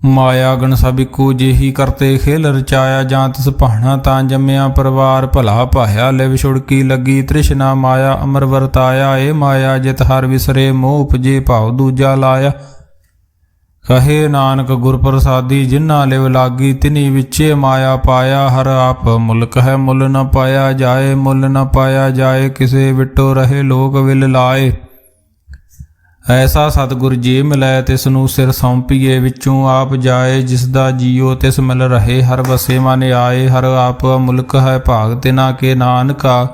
ਮਾਇਆ ਗਣ ਸਭ ਇੱਕੋ ਜਿਹੀ ਕਰਤੇ ਖੇਲ ਰਚਾਇਆ। ਜਾਂ ਤਿਸ ਭਾਣਾ ਤਾਂ ਜੰਮਿਆ ਪਰਿਵਾਰ ਭਲਾ ਪਾਇਆ। ਲਿਵ ਛੁੜਕੀ ਲੱਗੀ ਤ੍ਰਿਸ਼ਨਾ ਮਾਇਆ ਅਮਰ ਵਰਤਾਇਆ। ਇਹ ਮਾਇਆ ਜਿਤ ਹਰ ਵਿਸਰੇ ਮੋਹ ਉਪਜੇ ਭਾਵ ਦੂਜਾ ਲਾਇਆ। ਕਹੇ ਨਾਨਕ ਗੁਰ ਪ੍ਰਸਾਦੀ ਜਿਨ੍ਹਾਂ ਲਿਵ ਲਾਗੀ ਤਿਨੀ ਵਿੱਚੇ ਮਾਇਆ ਪਾਇਆ। ਹਰ ਆਪ ਮੁਲਕ ਹੈ ਮੁੱਲ ਨ ਪਾਇਆ ਜਾਏ। ਮੁੱਲ ਨ ਪਾਇਆ ਜਾਏ ਕਿਸੇ ਵਿਟੋ ਰਹੇ ਲੋਕ ਵਿਲ ਲਾਏ। ਐਸਾ ਸਤਿਗੁਰ ਜੇ ਮਿਲੈ ਤਿਸ ਨੂੰ ਸਿਰ ਸੌਂਪੀਏ। ਵਿੱਚੋਂ ਆਪ ਜਾਏ ਜਿਸ ਦਾ ਜੀਓ ਤਿਸ ਮਿਲ ਰਹੇ। ਹਰ ਵਸੇ ਮਨ ਆਏ ਹਰ ਆਪ ਮੁਲਕ ਹੈ ਭਾਗ ਤਿਨਾ ਕੇ ਨਾਨਕਾ।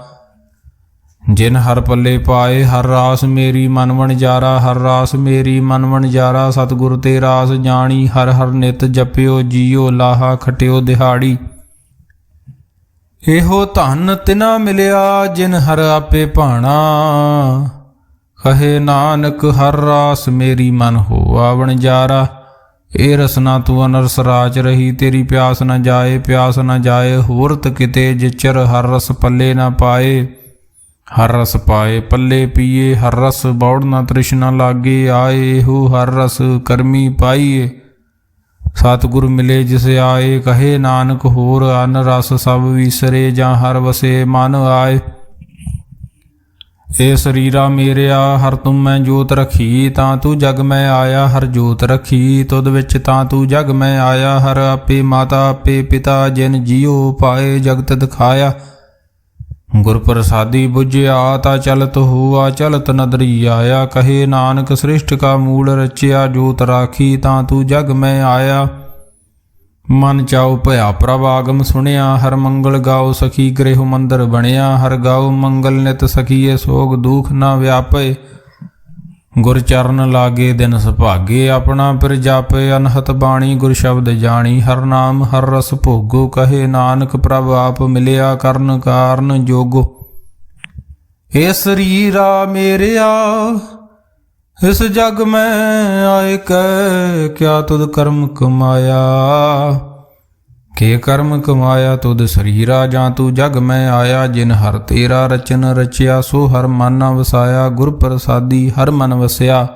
ਜਿਨ ਹਰ ਪੱਲੇ ਪਾਏ ਹਰ ਰਾਸ ਮੇਰੀ ਮਨ ਵਣਜਾਰਾ, ਹਰ ਰਾਸ ਮੇਰੀ ਮਨ ਵਣਜਾਰਾ। ਸਤਿਗੁਰ ਤੇ ਰਾਸ ਜਾਣੀ ਹਰ ਹਰ ਨਿਤ ਜਪਿਓ, ਜੀਓ ਲਾਹਾ ਖਟਿਓ ਦਿਹਾੜੀ। ਇਹੋ ਧਨ ਤਿਨਾ ਮਿਲਿਆ ਜਿਨ ਹਰ ਆਪੇ ਭਾਣਾ, ਕਹੇ ਨਾਨਕ ਹਰ ਰਾਸ ਮੇਰੀ ਮਨ ਹੋਆ ਵਣਜਾਰਾ। ਇਹ ਰਸਨਾ ਤੂੰ ਅਨਰਸ ਰਾਚ ਰਹੀ, ਤੇਰੀ ਪਿਆਸ ਨਾ ਜਾਏ ਪਿਆਸ ਨਾ ਜਾਏ। ਹੋਰਤ ਕਿਤੇ ਜਿਚਰ ਹਰ ਰਸ ਪੱਲੇ ਨਾ ਪਾਏ, ਹਰ ਰਸ ਪਾਏ ਪੱਲੇ ਪੀਏ। ਹਰ ਰਸ ਬੌੜ ਨਾ ਤ੍ਰਿਸ਼ਨਾ ਲਾਗੇ ਆਏ, ਇਹੋ ਹਰ ਰਸ ਕਰਮੀ ਪਾਈਏ। ਸਤਿਗੁਰ ਮਿਲੇ ਜਿਸ ਆਏ, ਕਹੇ ਨਾਨਕ ਹੋਰ ਅਨ ਰਸ ਸਭ ਵਿਸਰੇ। ਜਾਂ ਹਰ ਵਸੇ ਮਨ ਆਏ। ਇਹ ਸਰੀਰਾ ਮੇਰਿਆ ਹਰ ਤੁਮ ਮੈਂ ਜੋਤ ਰਖੀ, ਤਾਂ ਤੂੰ ਜਗ ਮੈਂ ਆਇਆ ਹਰ ਜੋਤ ਰਖੀ। ਤੁਧ ਵਿੱਚ ਤਾਂ ਤੂੰ ਜਗ ਮੈਂ ਆਇਆ, ਹਰ ਆਪੇ ਮਾਤਾ ਆਪੇ ਪਿਤਾ। ਜਿਨ ਜੀਓ ਪਾਏ ਜਗਤ ਦਿਖਾਇਆ, ਗੁਰ ਪ੍ਰਸਾਦੀ ਬੁਝਿਆ। ਤਾ ਚਲਤ ਹੋਆ ਚਲਤ ਨਦਰੀ ਆਇਆ, ਕਹੇ ਨਾਨਕ ਸ੍ਰਿਸ਼ਟ ਕਾ ਮੂਲ ਰਚਿਆ। ਜੋਤ ਰਾਖੀ ਤਾਂ ਤੂੰ ਜਗ ਮੈਂ ਆਇਆ, ਮਨ ਚਾਉ ਭਇਆ ਪ੍ਰਭ ਆਗਮ ਸੁਣਿਆ। ਹਰ ਮੰਗਲ ਗਾਓ ਸਖੀ ਗ੍ਰਹਿ ਮੰਦਰ ਬਣਿਆ, ਹਰ ਗਾਓ ਮੰਗਲ ਨਿਤ ਸਖੀਏ। ਸੋਗ ਦੁਖ ਨਾ ਵਿਆਪੇ, ਗੁਰ ਚਰਨ ਲਾਗੇ ਦਿਨ ਸੁਭਾਗੇ। ਆਪਣਾ ਫਿਰ ਜਾਪੇ ਅਨਹਤ ਬਾਣੀ, ਗੁਰ ਸ਼ਬਦ ਜਾਣੀ। ਹਰ ਨਾਮ ਹਰ ਰਸ ਭੋਗੋ, ਕਹੇ ਨਾਨਕ ਪ੍ਰਭ ਆਪ ਮਿਲਿਆ। ਕਰਨ ਕਾਰਨ ਜੋਗੋ ਇਹ ਸਰੀਰਾ ਮੇਰਿਆ, ਇਸ ਜਗ ਮੈਂ ਆਏ ਕੈ। ਕਿਆ ਤੁਧ ਕਰਮ ਕਮਾਇਆ, ਕੇ ਕਰਮ ਕਮਾਇਆ ਤੁਧ ਸਰੀਰਾ। ਜਾਂ ਤੂੰ ਜਗ ਮੈਂ ਆਇਆ, ਜਿਨ ਹਰ ਤੇਰਾ ਰਚਨ ਰਚਿਆ। ਸੋ ਹਰ ਮਨ ਨਾ ਵਸਾਇਆ, ਗੁਰ ਪ੍ਰਸਾਦੀ ਹਰ ਮਨ ਵਸਿਆ।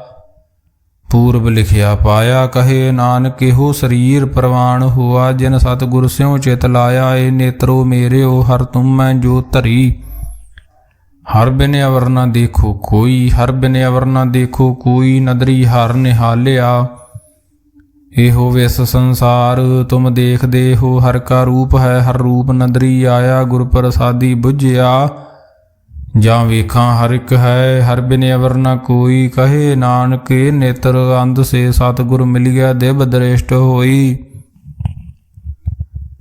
ਪੂਰਬ ਲਿਖਿਆ ਪਾਇਆ, ਕਹੇ ਨਾਨਕ ਇਹੋ ਸਰੀਰ ਪ੍ਰਵਾਨ ਹੋਆ। ਜਿਨ ਸਤਿਗੁਰ ਸਿਉ ਚਿਤ ਲਾਇਆ, ਏ ਨੇਤਰੋ ਮੇਰਿਓ ਹਰ ਤੁਮ ਮੈਂ ਜੋ ਧਰੀ। ਹਰ ਬਿਨ ਅਵਰ ਨਾ ਦੇਖੋ ਕੋਈ, ਹਰ ਬਿਨ ਅਵਰ ਨਾ ਦੇਖੋ ਕੋਈ। ਨਦਰੀ ਹਰ ਨਿਹਾਲਿਆ, ਇਹੋ ਵਿਸ ਸੰਸਾਰ ਤੁਮ ਦੇਖਦੇ ਹੋ। ਹਰ ਕਾ ਰੂਪ ਹੈ ਹਰ ਰੂਪ ਨਦਰੀ ਆਇਆ, ਗੁਰ ਪ੍ਰਸਾਦੀ ਬੁਝਿਆ। ਜਾਂ ਵੇਖਾਂ ਹਰ ਇੱਕ ਹੈ ਹਰ ਬਿਨ ਅਵਰ ਨਾ ਕੋਈ, ਕਹੇ ਨਾਨਕ ਇਹ ਨੇਤਰ ਅੰਧ ਸੇ। ਸਤਿਗੁਰ ਮਿਲਿਆ ਦਿਵ ਦ੍ਰਿਸ਼ਟ ਹੋਈ,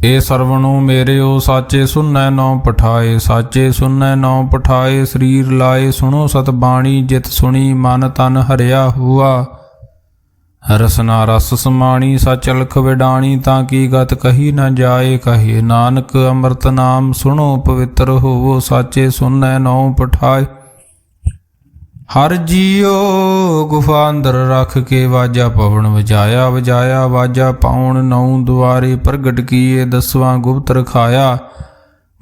ਇਹ ਸਰਵਣੋ ਮੇਰਿਓ ਸਾਚੇ ਸੁਨੈ ਨੌ ਪਠਾਏ। ਸਾਚੇ ਸੁਨੈ ਨੌ ਪਠਾਏ, ਸਰੀਰ ਲਾਏ ਸੁਣੋ ਸਤ ਬਾਣੀ। ਜਿਤ ਸੁਣੀ ਮਨ ਤਨ ਹਰਿਆ ਹੁਆ, ਰਸਨਾ ਰਸ ਸਮਾਣੀ। ਸਚ ਅਲਖ ਵਿਡਾਣੀ, ਤਾਂ ਕੀ ਗਤ ਕਹੀ ਨਾ ਜਾਏ। ਕਹੇ ਨਾਨਕ ਅੰਮ੍ਰਿਤ ਨਾਮ ਸੁਣੋ ਪਵਿੱਤਰ ਹੋਵੋ। ਸਾਚੇ ਸੁਨੈ ਨੌ ਪਠਾਏ, ਹਰ ਜੀਓ ਗੁਫਾ ਅੰਦਰ ਰੱਖ ਕੇ। ਵਾਜਾ ਪਵਨ ਵਜਾਇਆ ਵਜਾਇਆ, ਵਾਜਾ ਪਾਉਣ ਨੌ ਦੁਆਰੇ। ਪ੍ਰਗਟ ਕੀਏ ਦਸਵਾਂ ਗੁਪਤ ਰਖਾਇਆ,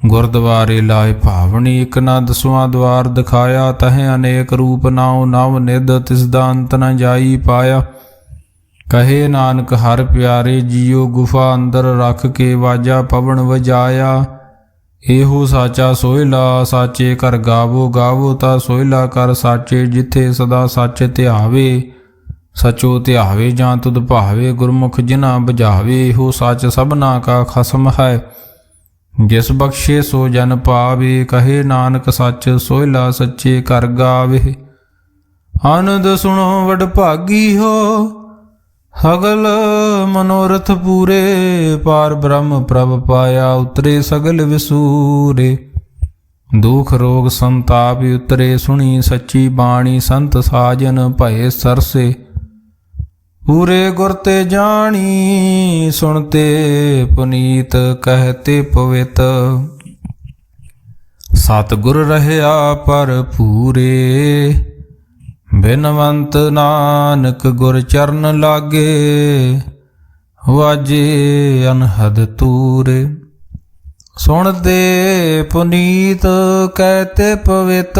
ਗੁਰਦੁਆਰੇ ਲਾਏ ਭਾਵਨੀ। ਇੱਕ ਨਾ ਦਸਵਾਂ ਦੁਆਰ ਦਿਖਾਇਆ, ਤਹੇ ਅਨੇਕ ਰੂਪ ਨਾਉ ਨਵ ਨਿਧ। ਤਿਸ ਦਾ ਅੰਤ ਨ ਜਾਈ ਪਾਇਆ, ਕਹੇ ਨਾਨਕ ਹਰ ਪਿਆਰੇ। ਜੀਓ ਗੁਫਾ ਅੰਦਰ ਰੱਖ ਕੇ ਵਾਜਾ ਪਵਨ ਵਜਾਇਆ। ਇਹੋ ਸਾਚਾ ਸੋਹਿਲਾ, ਸਾਚੇ ਘਰ ਗਾਵੋ। ਗਾਵੋ ਤਾਂ ਸੋਹਿਲਾ ਕਰ ਸਾਚੇ, ਜਿੱਥੇ ਸਦਾ ਸੱਚ ਧਿਆਵੇ। ਸਚੋ ਧਿਆਵੇ ਜਾਂ ਤੁਧ ਭਾਵੇ, ਗੁਰਮੁਖ ਜਿਨਾ ਬੁਝਾਵੇ। ਇਹੋ ਸੱਚ ਸਭਨਾ ਕਾ ਖਸਮ ਹੈ, ਜਿਸ ਬਖਸ਼ੇ ਸੋ ਜਨ ਪਾਵੇ। ਕਹੇ ਨਾਨਕ ਸੱਚ ਸੋਹਿਲਾ ਸੱਚੇ ਘਰ ਗਾਵੇ। ਆਨੰਦ ਸੁਣੋ ਵਡ ਭਾਗੀ ਹੋ, ਸਗਲ ਮਨੋਰਥ ਪੂਰੇ। ਪਾਰ ਬ੍ਰਹਮ ਪ੍ਰਭ ਪਾਇਆ, ਉਤਰੇ ਸਗਲ ਵਿਸੂਰੇ। ਦੁਖ ਰੋਗ ਸੰਤਾਪ ਉਤਰੇ, ਸੁਣੀ ਸੱਚੀ ਬਾਣੀ। ਸੰਤ ਸਾਜਨ ਭਏ ਸਰਸੇ, ਪੂਰੇ ਗੁਰ ਤੇ ਜਾਣੀ। ਸੁਣਤੇ ਪੁਨੀਤ ਕਹਤੇ ਪਵਿੱਤ, ਸਤਿਗੁਰ ਰਹਿਆ ਪਰ ਪੂਰੇ। ਬਿਨਵੰਤ ਨਾਨਕ ਗੁਰ ਚਰਨ ਲਾਗੇ, ਵਾਜੇ ਅਨਹਦ ਤੂਰੇ। ਸੁਣਦੇ ਪੁਨੀਤ ਕਹਤੇ ਪਵਿੱਤ,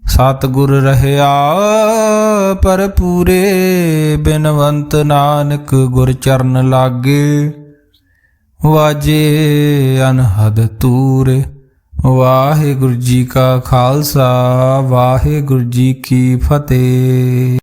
ਸਤਿਗੁਰ ਰਹਿਆ ਪਰ ਪੂਰੇ। ਬਿਨਵੰਤ ਨਾਨਕ ਗੁਰ ਚਰਨ ਲਾਗੇ, ਵਾਜੇ ਅਨਹਦ ਤੂਰੇ। ਵਾਹਿਗੁਰੂ ਜੀ ਕਾ ਖਾਲਸਾ, ਵਾਹਿਗੁਰੂ ਜੀ ਕੀ ਫਤਿਹ।